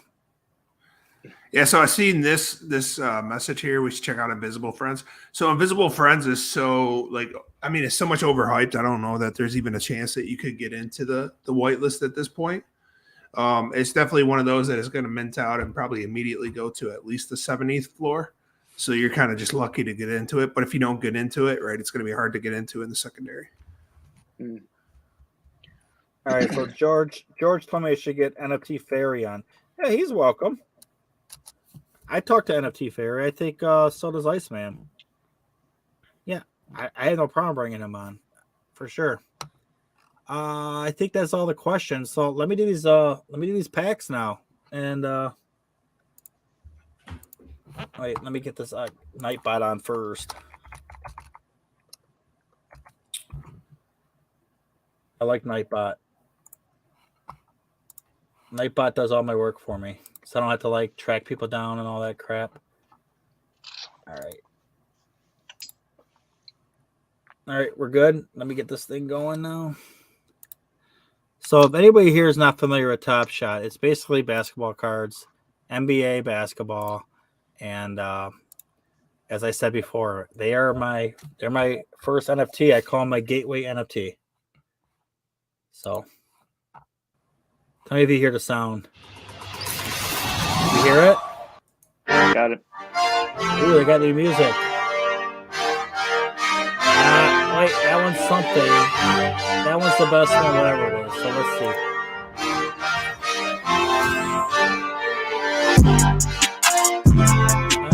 Yeah, so I seen this message here. We should check out Invisible Friends. So Invisible Friends is so it's so much overhyped. I don't know that there's even a chance that you could get into the whitelist at this point. It's definitely one of those that is going to mint out and probably immediately go to at least the 70th floor. So you're kind of just lucky to get into it. But if you don't get into it, right, it's going to be hard to get into in the secondary. All right, so George told me I should get NFT Fairy on. Yeah, he's welcome. I talked to NFT Fairy. I think so does Iceman. Yeah, I have no problem bringing him on, for sure. I think that's all the questions. So let me do these packs now, and wait, let me get this Nightbot on first. I like Nightbot. Nightbot does all my work for me, so I don't have to track people down and all that crap. All right, we're good. Let me get this thing going now. So if anybody here is not familiar with Top Shot, it's basically basketball cards, NBA basketball, and as I said before, they're my first NFT. I call them my gateway NFT. So tell me if you hear the sound. You hear it? Got it. Ooh, they got new music. Wait, that one's something. That one's the best one, whatever it is. So let's see.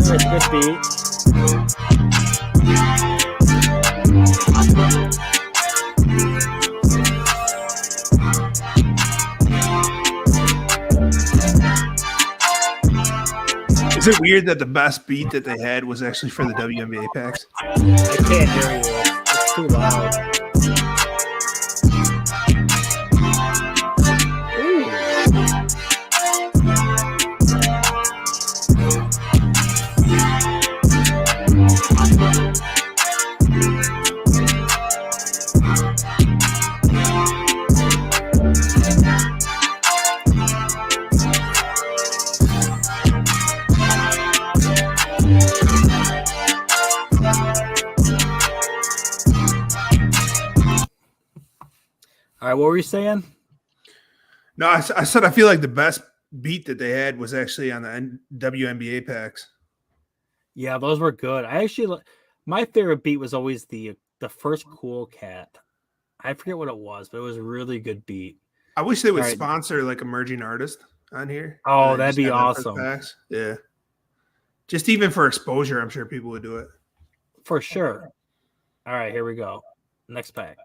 Alright, good beat. Is it weird that the best beat that they had was actually for the WNBA packs? I can't hear you. It's too loud. All right, what were you saying? No, I said I feel like the best beat that they had was actually on the WNBA packs. Yeah, those were good. My favorite beat was always the first Cool Cat. I forget what it was, but it was a really good beat. I wish they would sponsor like emerging artists on here. Oh, that'd be awesome. Packs. Yeah. Just even for exposure, I'm sure people would do it. For sure. All right, here we go. Next pack.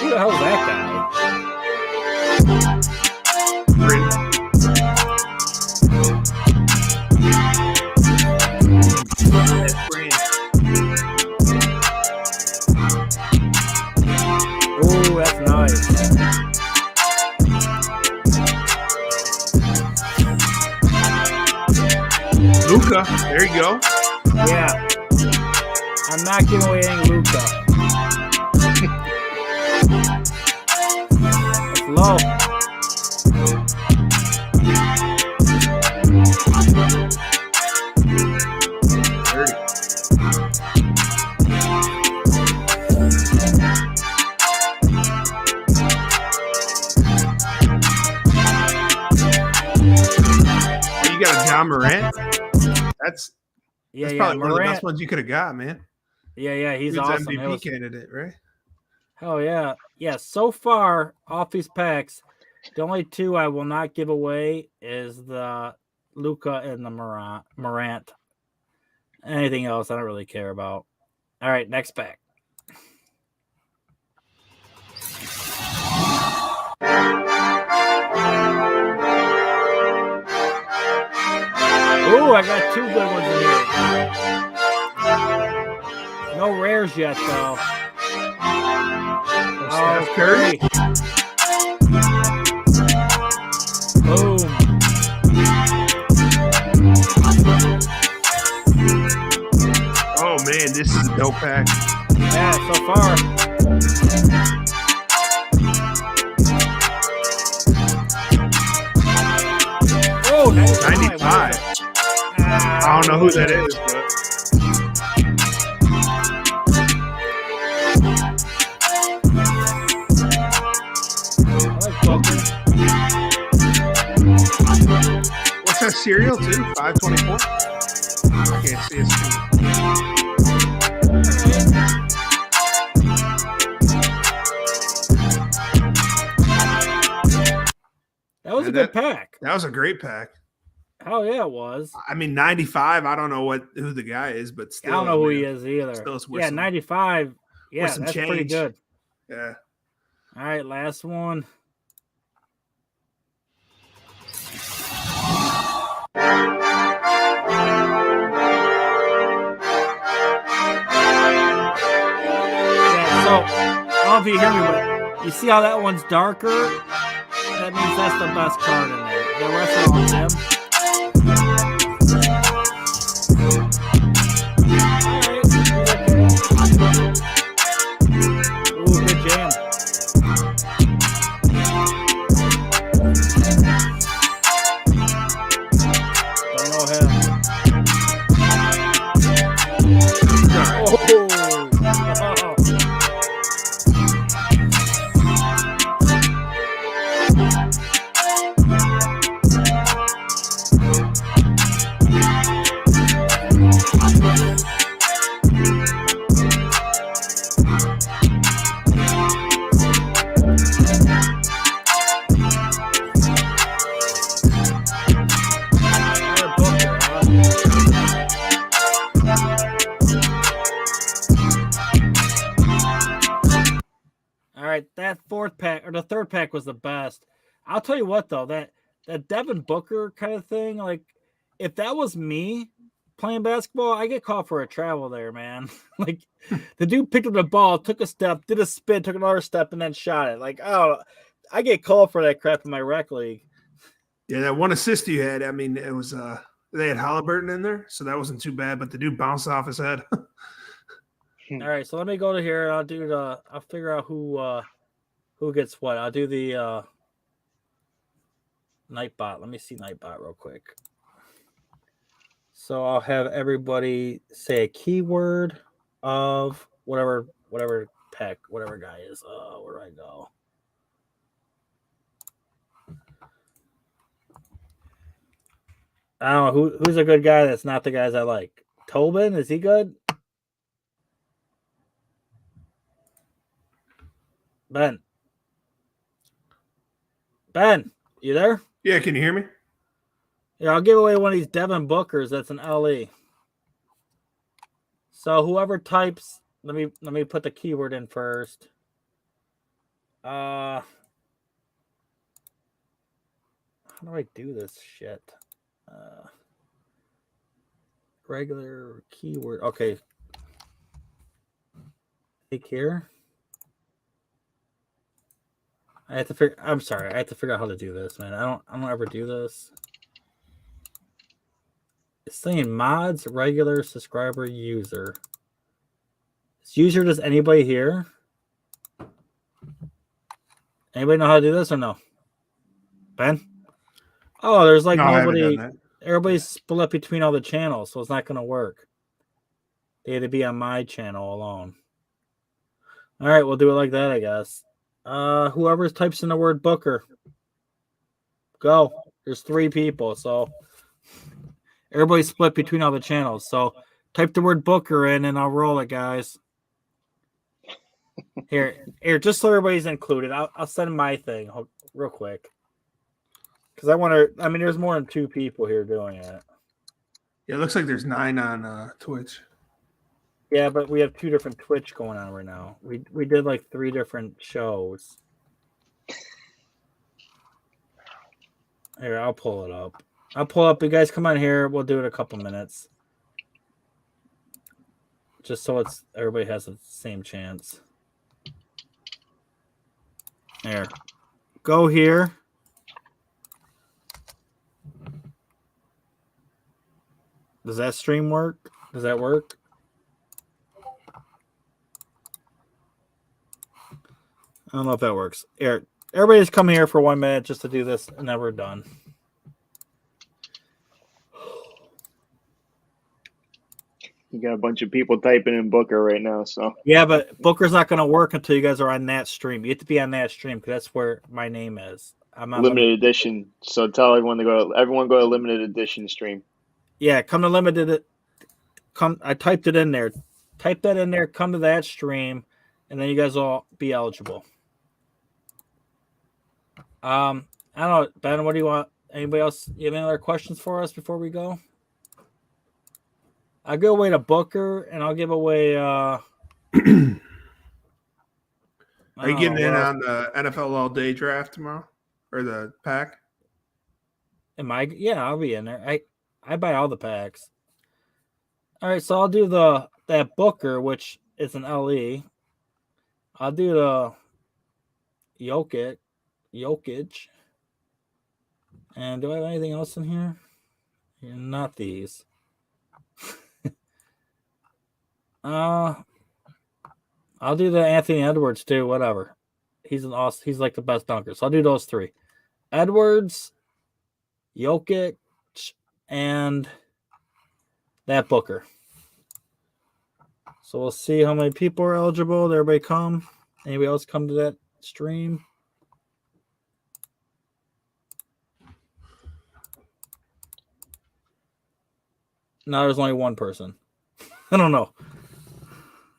Who the hell is that guy? Oh, that's nice. Luka, there you go. Yeah. I'm not giving away any Luka. It's low. Oh, you got a John Morant? That's probably one of the best ones you could have got, man. Yeah, he's Dude's awesome. MVP candidate, right? Oh yeah. Yeah, so far off these packs, the only two I will not give away is the Luca and the Morant. Anything else I don't really care about. All right, next pack. Ooh, I got two good ones in here. No rares yet, though. Steph Curry. Boom. Oh man, this is a dope pack. Yeah, so far. Oh, 95. I don't know who that is, but I like Booker. what's that cereal too? 524. I can't see his screen. That was a good pack. That was a great pack. Oh yeah, it was. I mean, 95. I don't know who the guy is, but still, I don't know who he is either. Still Yeah, 95. Yeah, some that's pretty change. good. Yeah. All right, last one. Yeah, so I don't know if you hear me, but you see how that one's darker? That means that's the best card in there. The rest are all dim. Ooh, good jam. Don't know him. Oh. All right, that fourth pack or the third pack was the best. I'll tell you what though, that Devin Booker kind of thing, like if that was me playing basketball, I get called for a travel there, man. Like the dude picked up the ball, took a step, did a spin, took another step, and then shot it. Like, oh, I get called for that crap in my rec league. Yeah, that one assist you had, I mean, it was they had Halliburton in there, so that wasn't too bad, but the dude bounced off his head. All right, so let me go to here. I'll figure out who gets what. I'll do the Nightbot. Let me see Nightbot real quick. So I'll have everybody say a keyword of whatever pack, whatever guy is. Where do I go? I don't know who's a good guy that's not the guys I like. Tobin, is he good? Ben, you there? Yeah, can you hear me? Yeah, I'll give away one of these Devin Bookers. That's an LE. So whoever types, let me put the keyword in first. How do I do this shit? Regular keyword. Okay. Take here. I'm sorry. I have to figure out how to do this, man. I don't ever do this. It's saying mods, regular, subscriber, user. Is user just anybody here? Anybody know how to do this or no? Ben? Oh, there's like nobody. Everybody's split between all the channels, so it's not going to work. They had to be on my channel alone. All right, we'll do it like that, I guess. Whoever types in the word Booker, go. There's 3 people, so everybody's split between all the channels. So type the word Booker in, and I'll roll it, guys. Here, just so everybody's included, I'll send my thing real quick because I want to. I mean, there's more than 2 people here doing it. Yeah, it looks like there's 9 on Twitch. Yeah, but we have 2 different Twitch going on right now. We did like 3 different shows. Here, I'll pull it up. You guys come on here. We'll do it a couple minutes. Just so everybody has the same chance. There. Go here. Does that stream work? Does that work? I don't know if that works. Here, everybody just come here for 1 minute just to do this, and then we're done. You got a bunch of people typing in Booker right now, so yeah, but Booker's not going to work until you guys are on that stream. You have to be on that stream because that's where my name is. I'm on limited edition. So tell everyone to go to limited edition stream. Yeah, come to limited. I typed it in there. Type that in there. Come to that stream, and then you guys will be eligible. I don't know, Ben. What do you want? Anybody else? You have any other questions for us before we go? I'll give away to Booker, and I'll give away. Are you getting in on the NFL All Day draft tomorrow, or the pack? Am I? Yeah, I'll be in there. I buy all the packs. All right, so I'll do that Booker, which is an LE. I'll do the Jokic. And do I have anything else in here? Not these. I'll do the Anthony Edwards too. Whatever. He's like the best dunker. So I'll do those 3: Edwards, Jokic, and that Booker. So we'll see how many people are eligible. Did everybody come? Anybody else come to that stream? No, there's only 1 person. I don't know.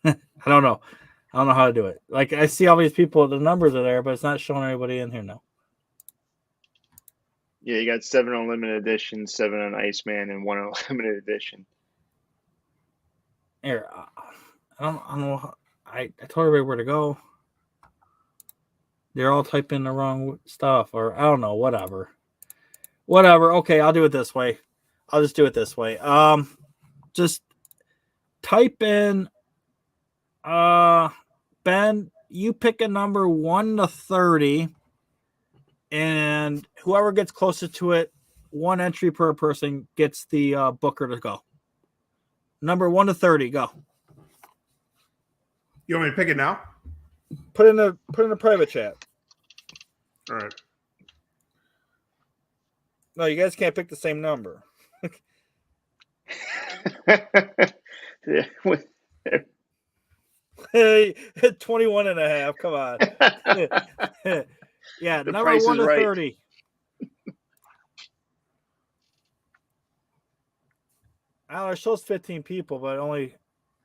I don't know how to do it. Like, I see all these people, the numbers are there, but it's not showing anybody in here now. Yeah, you got 7 on limited edition, 7 on Iceman, and 1 on limited edition. Here, I don't know. I told everybody where to go. They're all typing the wrong stuff, or I don't know. Whatever. Okay, I'll do it this way. I'll just do it this way. Just type in. Ben, you pick a number 1 to 30, and whoever gets closest to it, 1 entry per person gets the Booker to go. Number 1 to 30, go. You want me to pick it now? Put in the private chat. All right. No, you guys can't pick the same number. Hey, 21 and a half. Come on. Yeah, The number price 1 is to right. 30. Oh, it shows 15 people, but only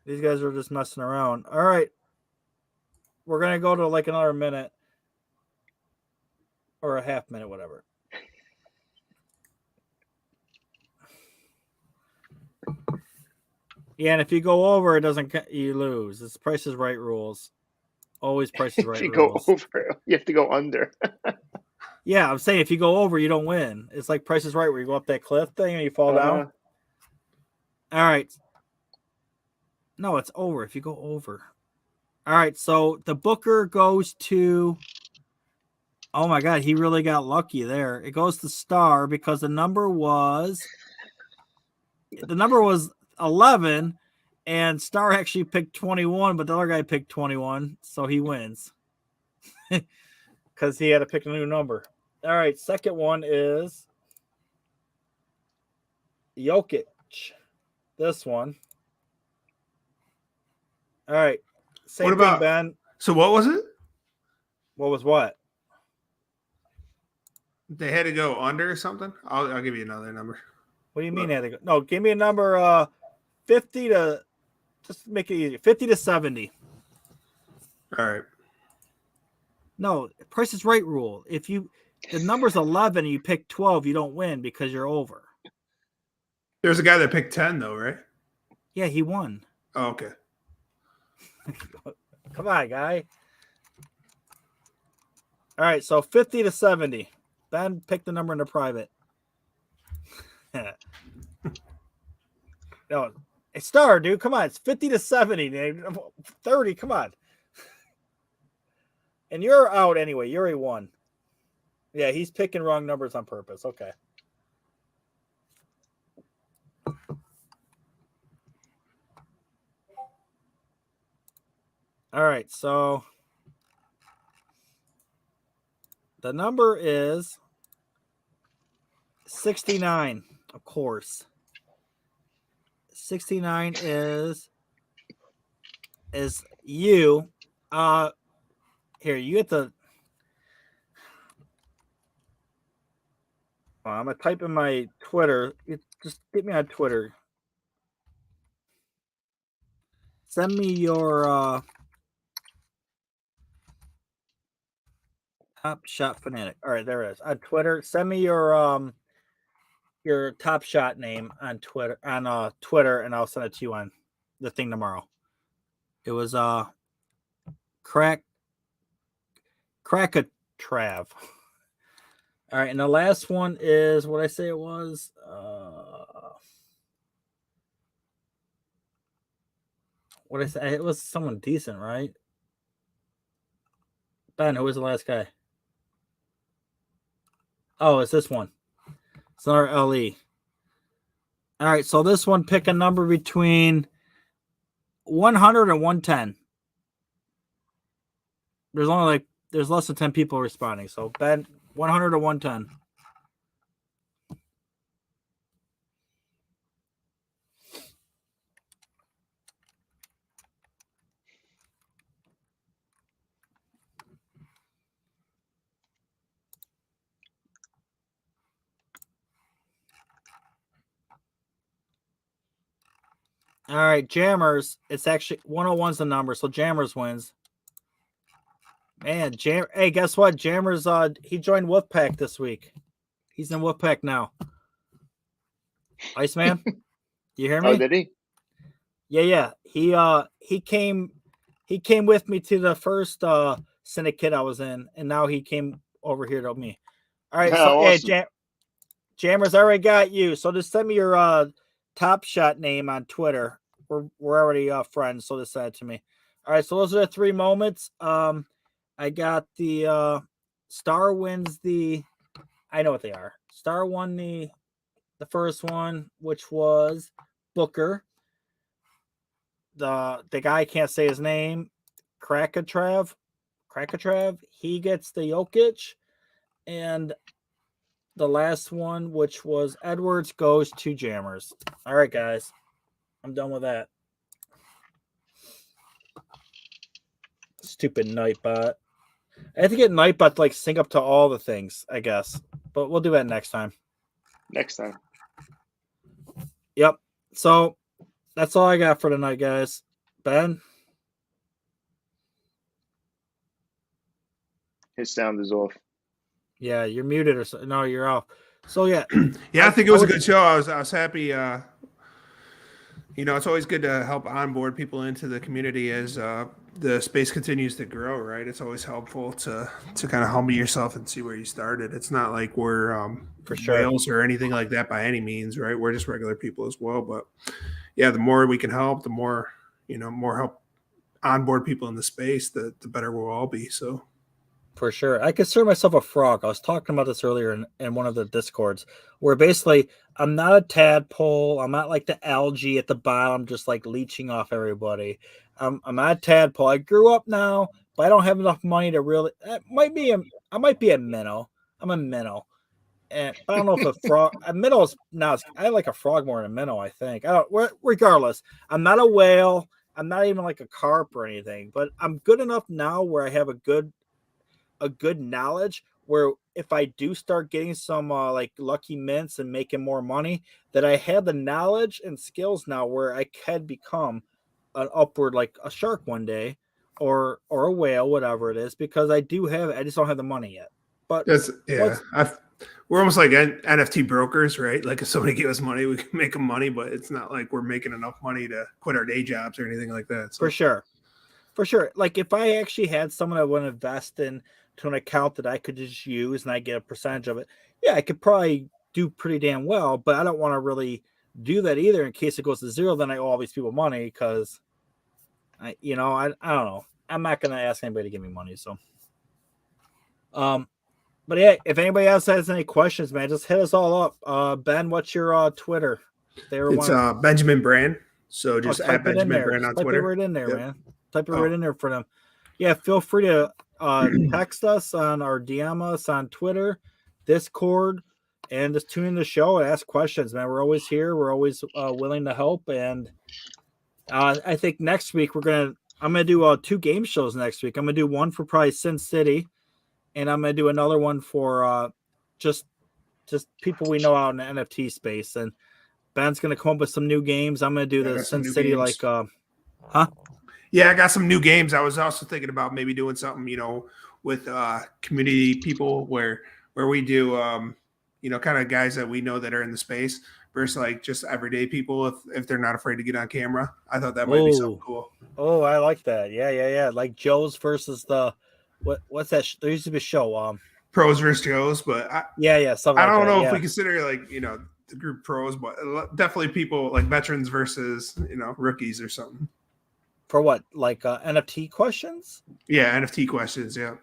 these guys are just messing around. All right. We're going to go to like another minute or a half minute, whatever. Yeah, and if you go over, it doesn't. You lose. It's Price is Right rules. Always Price is Right If you rules. go over, you have to go under. Yeah, I'm saying if you go over, you don't win. It's like Price is Right, where you go up that cliff thing and you fall down. All right. No, it's over if you go over. All right, so the Booker goes to. Oh my God, he really got lucky there. It goes to Star because the number was 11, and Star actually picked 21, but the other guy picked 21, so he wins because he had to pick a new number. All right, second one is Jokic. This one. All right. Same What about thing, Ben? So what was it? What was what? They had to go under or something? I'll give you another number. What do you mean? No, give me a number 50 to just make it easy. 50 to 70. All right. No, Price is Right rule. If the number's 11 and you pick 12, you don't win because you're over. There's a guy that picked 10 though, right? Yeah, he won. Oh, okay. Come on, guy. All right, so 50 to 70. Ben, pick the number in the private. No, it's Star, dude. Come on, it's 50 to 70. 30, come on. And you're out anyway. You're a 1. Yeah, he's picking wrong numbers on purpose. Okay. All right, so the number is 69, of course. 69 is you. Here, you get the. I'm gonna type in my Twitter. Just get me on Twitter. Send me your Top Shot Fanatic. All right, there it is on Twitter. Send me your Top Shot name on Twitter and I'll send it to you on the thing tomorrow. It was Crack-a-Trav. All right, and the last one is what I say it was. What I say? It was someone decent, right? Ben, who was the last guy? Oh, it's this one. It's another LE. All right, so this one, pick a number between 100 and 110. There's less than 10 people responding. So Ben, 100 to 110. All right, Jammers. It's actually 101's the number, so Jammers wins. Man, hey, guess what? Jammers, he joined Wolfpack this week. He's in Wolfpack now. Iceman, you hear me? Oh, did he? Yeah. He came with me to the first syndicate I was in, and now he came over here to me. All right, so awesome. Jammers, I already got you. So just send me your Top Shot name on Twitter. We're already friends, so just send it to me. All right, so those are the 3 moments. I got the Star wins the. I know what they are. Star won the first one, which was Booker. The guy can't say his name. Crack-a-Trav. He gets the Jokic, and the last one, which was Edwards, goes to Jammers. All right, guys. I'm done with that. Stupid Nightbot. I have to get Nightbot to sync up to all the things, I guess. But we'll do that next time. Next time. Yep. So that's all I got for tonight, guys. Ben? His sound is off. Yeah, you're muted or so. No, you're off. So yeah. Yeah, I think it was a good show. I was happy. It's always good to help onboard people into the community as the space continues to grow, right? It's always helpful to kind of humble yourself and see where you started. It's not like we're for sure whales or anything like that by any means, right? We're just regular people as well. But yeah, the more we can help, the more help onboard people in the space, the better we'll all be. So. For sure. I consider myself a frog. I was talking about this earlier in one of the Discords where basically I'm not a tadpole. I'm not like the algae at the bottom, just leeching off everybody. I'm not a tadpole. I grew up now, but I don't have enough money to really. I might be a minnow. I'm a minnow. And I don't know if a frog, a minnow is not. I like a frog more than a minnow, I think. Regardless, I'm not a whale. I'm not even like a carp or anything, but I'm good enough now where I have a good knowledge where if I do start getting some lucky mints and making more money, that I have the knowledge and skills now where I can become an upward like a shark one day, or a whale, whatever it is, because I do have it. I just don't have the money yet. But That's we're almost like NFT brokers, right? Like if somebody gave us money, we can make them money, but it's not like we're making enough money to quit our day jobs or anything like that. So. For sure. Like if I actually had someone that would invest in to an account that I could just use and I get a percentage of it, yeah, I could probably do pretty damn well. But I don't want to really do that either in case it goes to zero. Then I owe all these people money because I don't know. I'm not gonna ask anybody to give me money. So, but yeah, if anybody else has any questions, man, just hit us all up. Ben, what's your Twitter? It's Benjamin Brand. So just add Benjamin Brand on Type Twitter. It right in there, Yep. man. Type it right in there for them. Yeah, feel free to text us on or DM us on Twitter, Discord, and just tune in the show and ask questions, man. We're always here. We're always willing to help. And I think next week I'm gonna do 2 game shows next week. I'm gonna do one for probably Sin City, and I'm gonna do another one for just people we know out in the NFT space. And Ben's gonna come up with some new games. I'm gonna do the Sin City games. Yeah, I got some new games. I was also thinking about maybe doing something, with community people where we do, kind of guys that we know that are in the space versus like just everyday people if they're not afraid to get on camera. I thought that might be something cool. Oh, I like that. Yeah. Like Joe's versus what's that? There used to be a show. Pros versus Joes, but something. I don't know if we consider like the group pros, but definitely people like veterans versus rookies or something. For what, like NFT questions? Yeah, NFT questions. Yeah.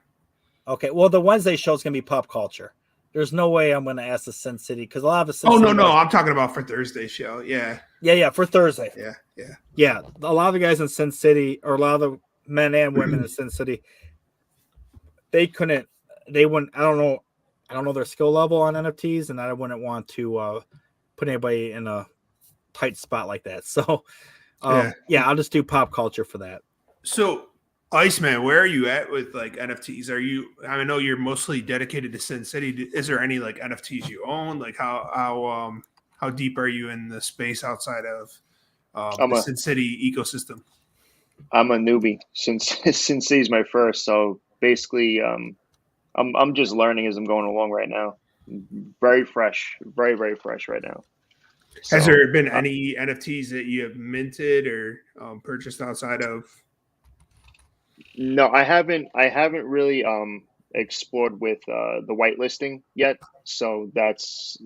Okay. Well, the Wednesday show is gonna be pop culture. There's no way I'm gonna ask the Sin City because a lot of the Sin City no, I'm talking about for Thursday show. Yeah. Yeah, for Thursday. Yeah. A lot of the guys in Sin City, or a lot of the men and women in Sin City, they wouldn't. I don't know their skill level on NFTs, and I wouldn't want to put anybody in a tight spot like that. So. I'll just do pop culture for that. So, Iceman, where are you at with like NFTs? I know you're mostly dedicated to Sin City. Is there any like NFTs you own? Like how deep are you in the space outside of the Sin City ecosystem? I'm a newbie since Sin City's my first. So basically, I'm just learning as I'm going along right now. Very fresh, very, very fresh right now. Has there been any NFTs that you have minted or purchased outside of? No, I haven't really explored with the whitelisting yet. So that's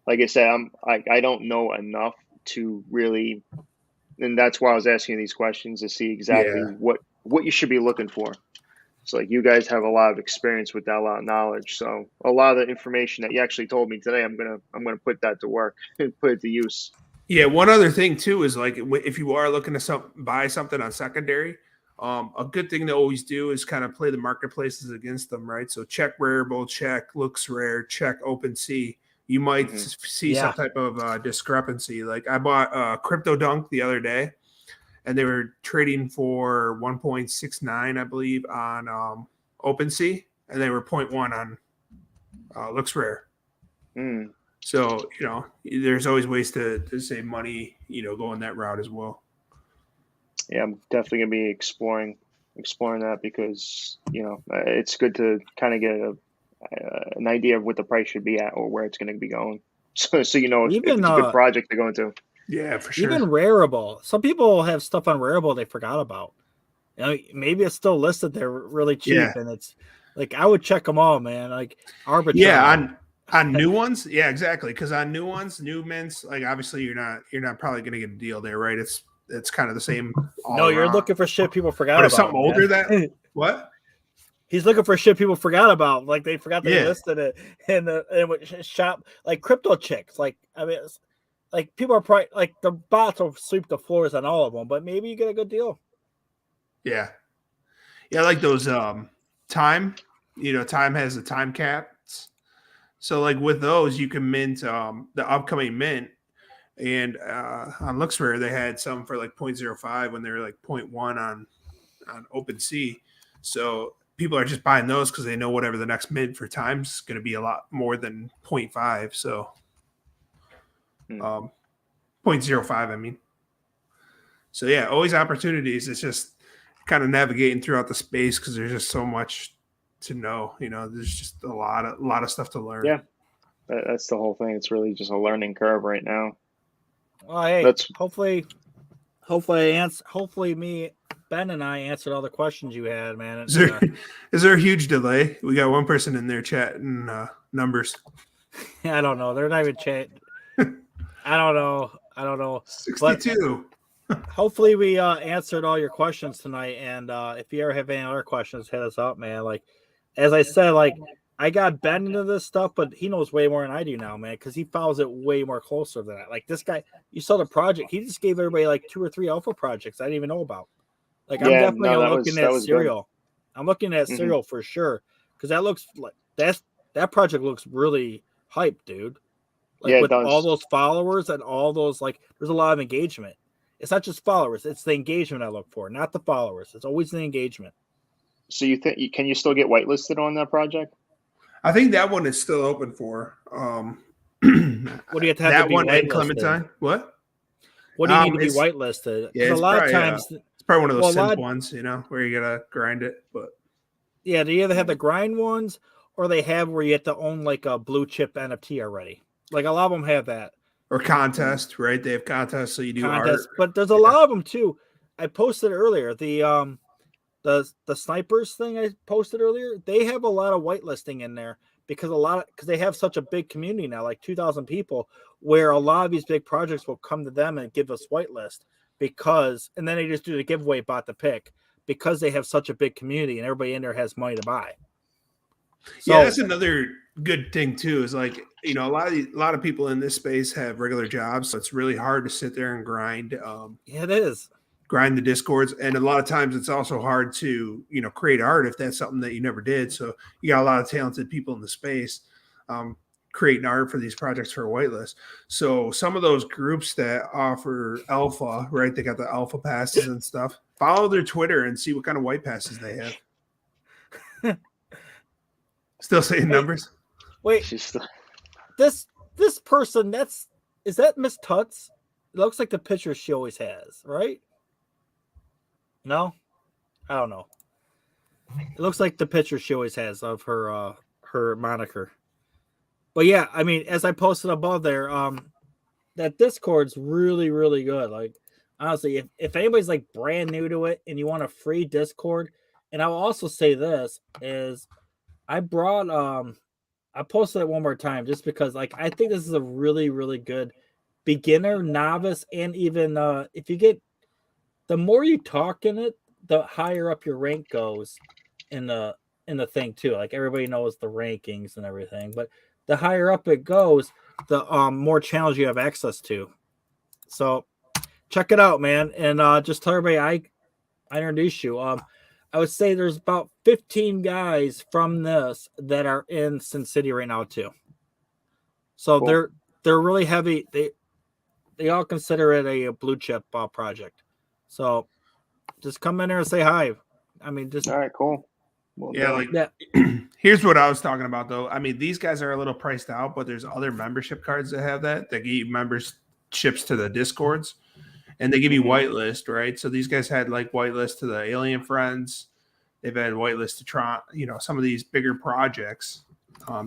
like I said, I don't know enough to really, and that's why I was asking these questions to see exactly what you should be looking for. So like you guys have a lot of experience with that, a lot of knowledge. So a lot of the information that you actually told me today, I'm gonna put that to work and put it to use. Yeah, one other thing too is like if you are looking to buy something on secondary, a good thing to always do is kind of play the marketplaces against them, right? So check Rarible, check Looks Rare, check OpenSea. You might see some type of discrepancy. Like I bought Crypto Dunk the other day, and they were trading for 1.69, I believe, on OpenSea, and they were 0.1 on Looks Rare. So, there's always ways to save money, going that route as well. Yeah, I'm definitely going to be exploring that because, it's good to kind of get an idea of what the price should be at or where it's going to be going. So if it's a good project to go into. Yeah, for sure. Even Rarible. Some people have stuff on Rarible they forgot about. Maybe it's still listed there really cheap, and it's like I would check them all, man. Like arbitrage. Yeah, on new ones, yeah, exactly. Because on new ones, new mints, like obviously you're not probably going to get a deal there, right? It's kind of the same. You're looking for shit people forgot about. But if something older that what? He's looking for shit people forgot about. Like they forgot they listed it in the shop, like crypto chicks. Like it's like people are probably like the bots will sweep the floors on all of them, but maybe you get a good deal. Yeah, like those time. Time has a time caps. So like with those, you can mint the upcoming mint, and on Looks Rare they had some for like 0.05 when they were like 0.1 on OpenSea. So people are just buying those because they know whatever the next mint for time's going to be a lot more than 0.5. So 0.05, I mean. So yeah, always opportunities. It's just kind of navigating throughout the space because there's just so much to know. There's just a lot of stuff to learn. Yeah, that's the whole thing. It's really just a learning curve right now. Well, hey, That's hopefully me, Ben, and I answered all the questions you had, man. Is there a huge delay? We got one person in there chatting numbers. I don't know. They're not even chatting. I don't know. 62. But hopefully we answered all your questions tonight. And if you ever have any other questions, hit us up, man. Like, as I said, like, I got Ben into this stuff, but he knows way more than I do now, man, because he follows it way more closer than that. Like, this guy, you saw the project. He just gave everybody like 2 or 3 alpha projects I didn't even know about. Like, I'm definitely looking at Serial. I'm looking at Serial for sure, because that looks like that project looks really hype, dude. Like, with all those followers and all those, like, there's a lot of engagement. It's not just followers; it's the engagement I look for, not the followers. It's always the engagement. So you think can you still get whitelisted on that project? I think that one is still open for. What do you have to have that to be one and whitelisted? Clementine? What do you need to be whitelisted? Yeah, a lot of times it's probably one of those synth ones, where you gotta grind it. But yeah, they either have the grind ones or they have where you have to own like a blue chip NFT already. Like a lot of them have that. Or contest, right? They have contests, so you do contest, art. But there's a lot of them too. I posted earlier the snipers thing I posted earlier. They have a lot of whitelisting in there because they have such a big community now, like 2,000 people, where a lot of these big projects will come to them and give us whitelist and then they just do the giveaway bot to pick because they have such a big community and everybody in there has money to buy. So, yeah, that's another good thing too. Is like a lot of people in this space have regular jobs, so it's really hard to sit there and grind. Yeah, it is. Grind the discords, and a lot of times it's also hard to create art if that's something that you never did. So you got a lot of talented people in the space creating art for these projects for a whitelist. So some of those groups that offer alpha, right? They got the alpha passes and stuff. Follow their Twitter and see what kind of white passes they have. Still saying numbers? Wait, this person, is that Miss Tuts? It looks like the picture she always has, right? No, I don't know. It looks like the picture she always has of her moniker. But yeah, I mean, as I posted above there, that Discord's really, really good. Like, honestly, if anybody's like brand new to it and you want a free Discord, and I will also say this is I posted it one more time just because like I think this is a really, really good beginner, novice, and even if you get the more you talk in it, the higher up your rank goes in the thing too. Like everybody knows the rankings and everything, but the higher up it goes, the more channels you have access to. So check it out, man, and just tell everybody I introduced you. I would say there's about 15 guys from this that are in Sin City right now too. So cool. They're really heavy. They all consider it a blue chip project. So just come in there and say hi. I mean, just all right, cool. Well, yeah. Here's what I was talking about though. I mean, these guys are a little priced out, but there's other membership cards that have that give you memberships to the Discords, and they give you whitelist, right? So these guys had like whitelist to the Alien Friends. They've had whitelist to Tron, some of these bigger projects,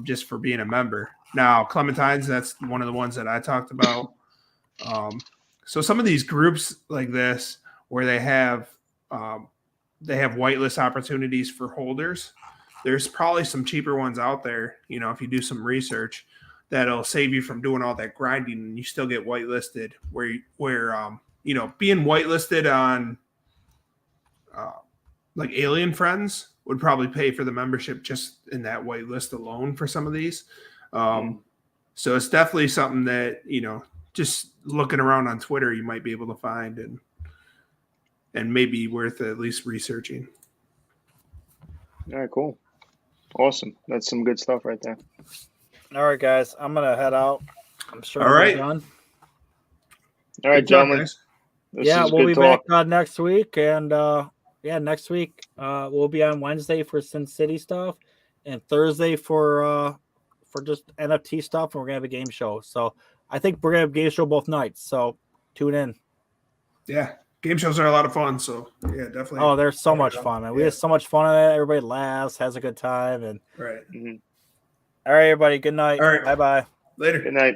just for being a member. Now, Clementine's, that's one of the ones that I talked about. So some of these groups like this, where they have whitelist opportunities for holders. There's probably some cheaper ones out there, if you do some research, that'll save you from doing all that grinding and you still get whitelisted where being whitelisted on like Alien Friends would probably pay for the membership just in that whitelist alone for some of these. So it's definitely something that, just looking around on Twitter, you might be able to find and maybe worth at least researching. All right, cool. Awesome. That's some good stuff right there. All right, guys. I'm going to head out. I'm sure we're done. All right, gentlemen. We'll be back next week. And next week we'll be on Wednesday for Sin City stuff and Thursday for just NFT stuff. And we're going to have a game show. So I think we're going to have a game show both nights. So tune in. Yeah. game shows are a lot of fun. So yeah, definitely. Oh, they're so much fun, man. We have so much fun at it. Everybody laughs, has a good time, and Right. Mhm. all right, everybody. Good night. All right. Bye bye. Later. Good night.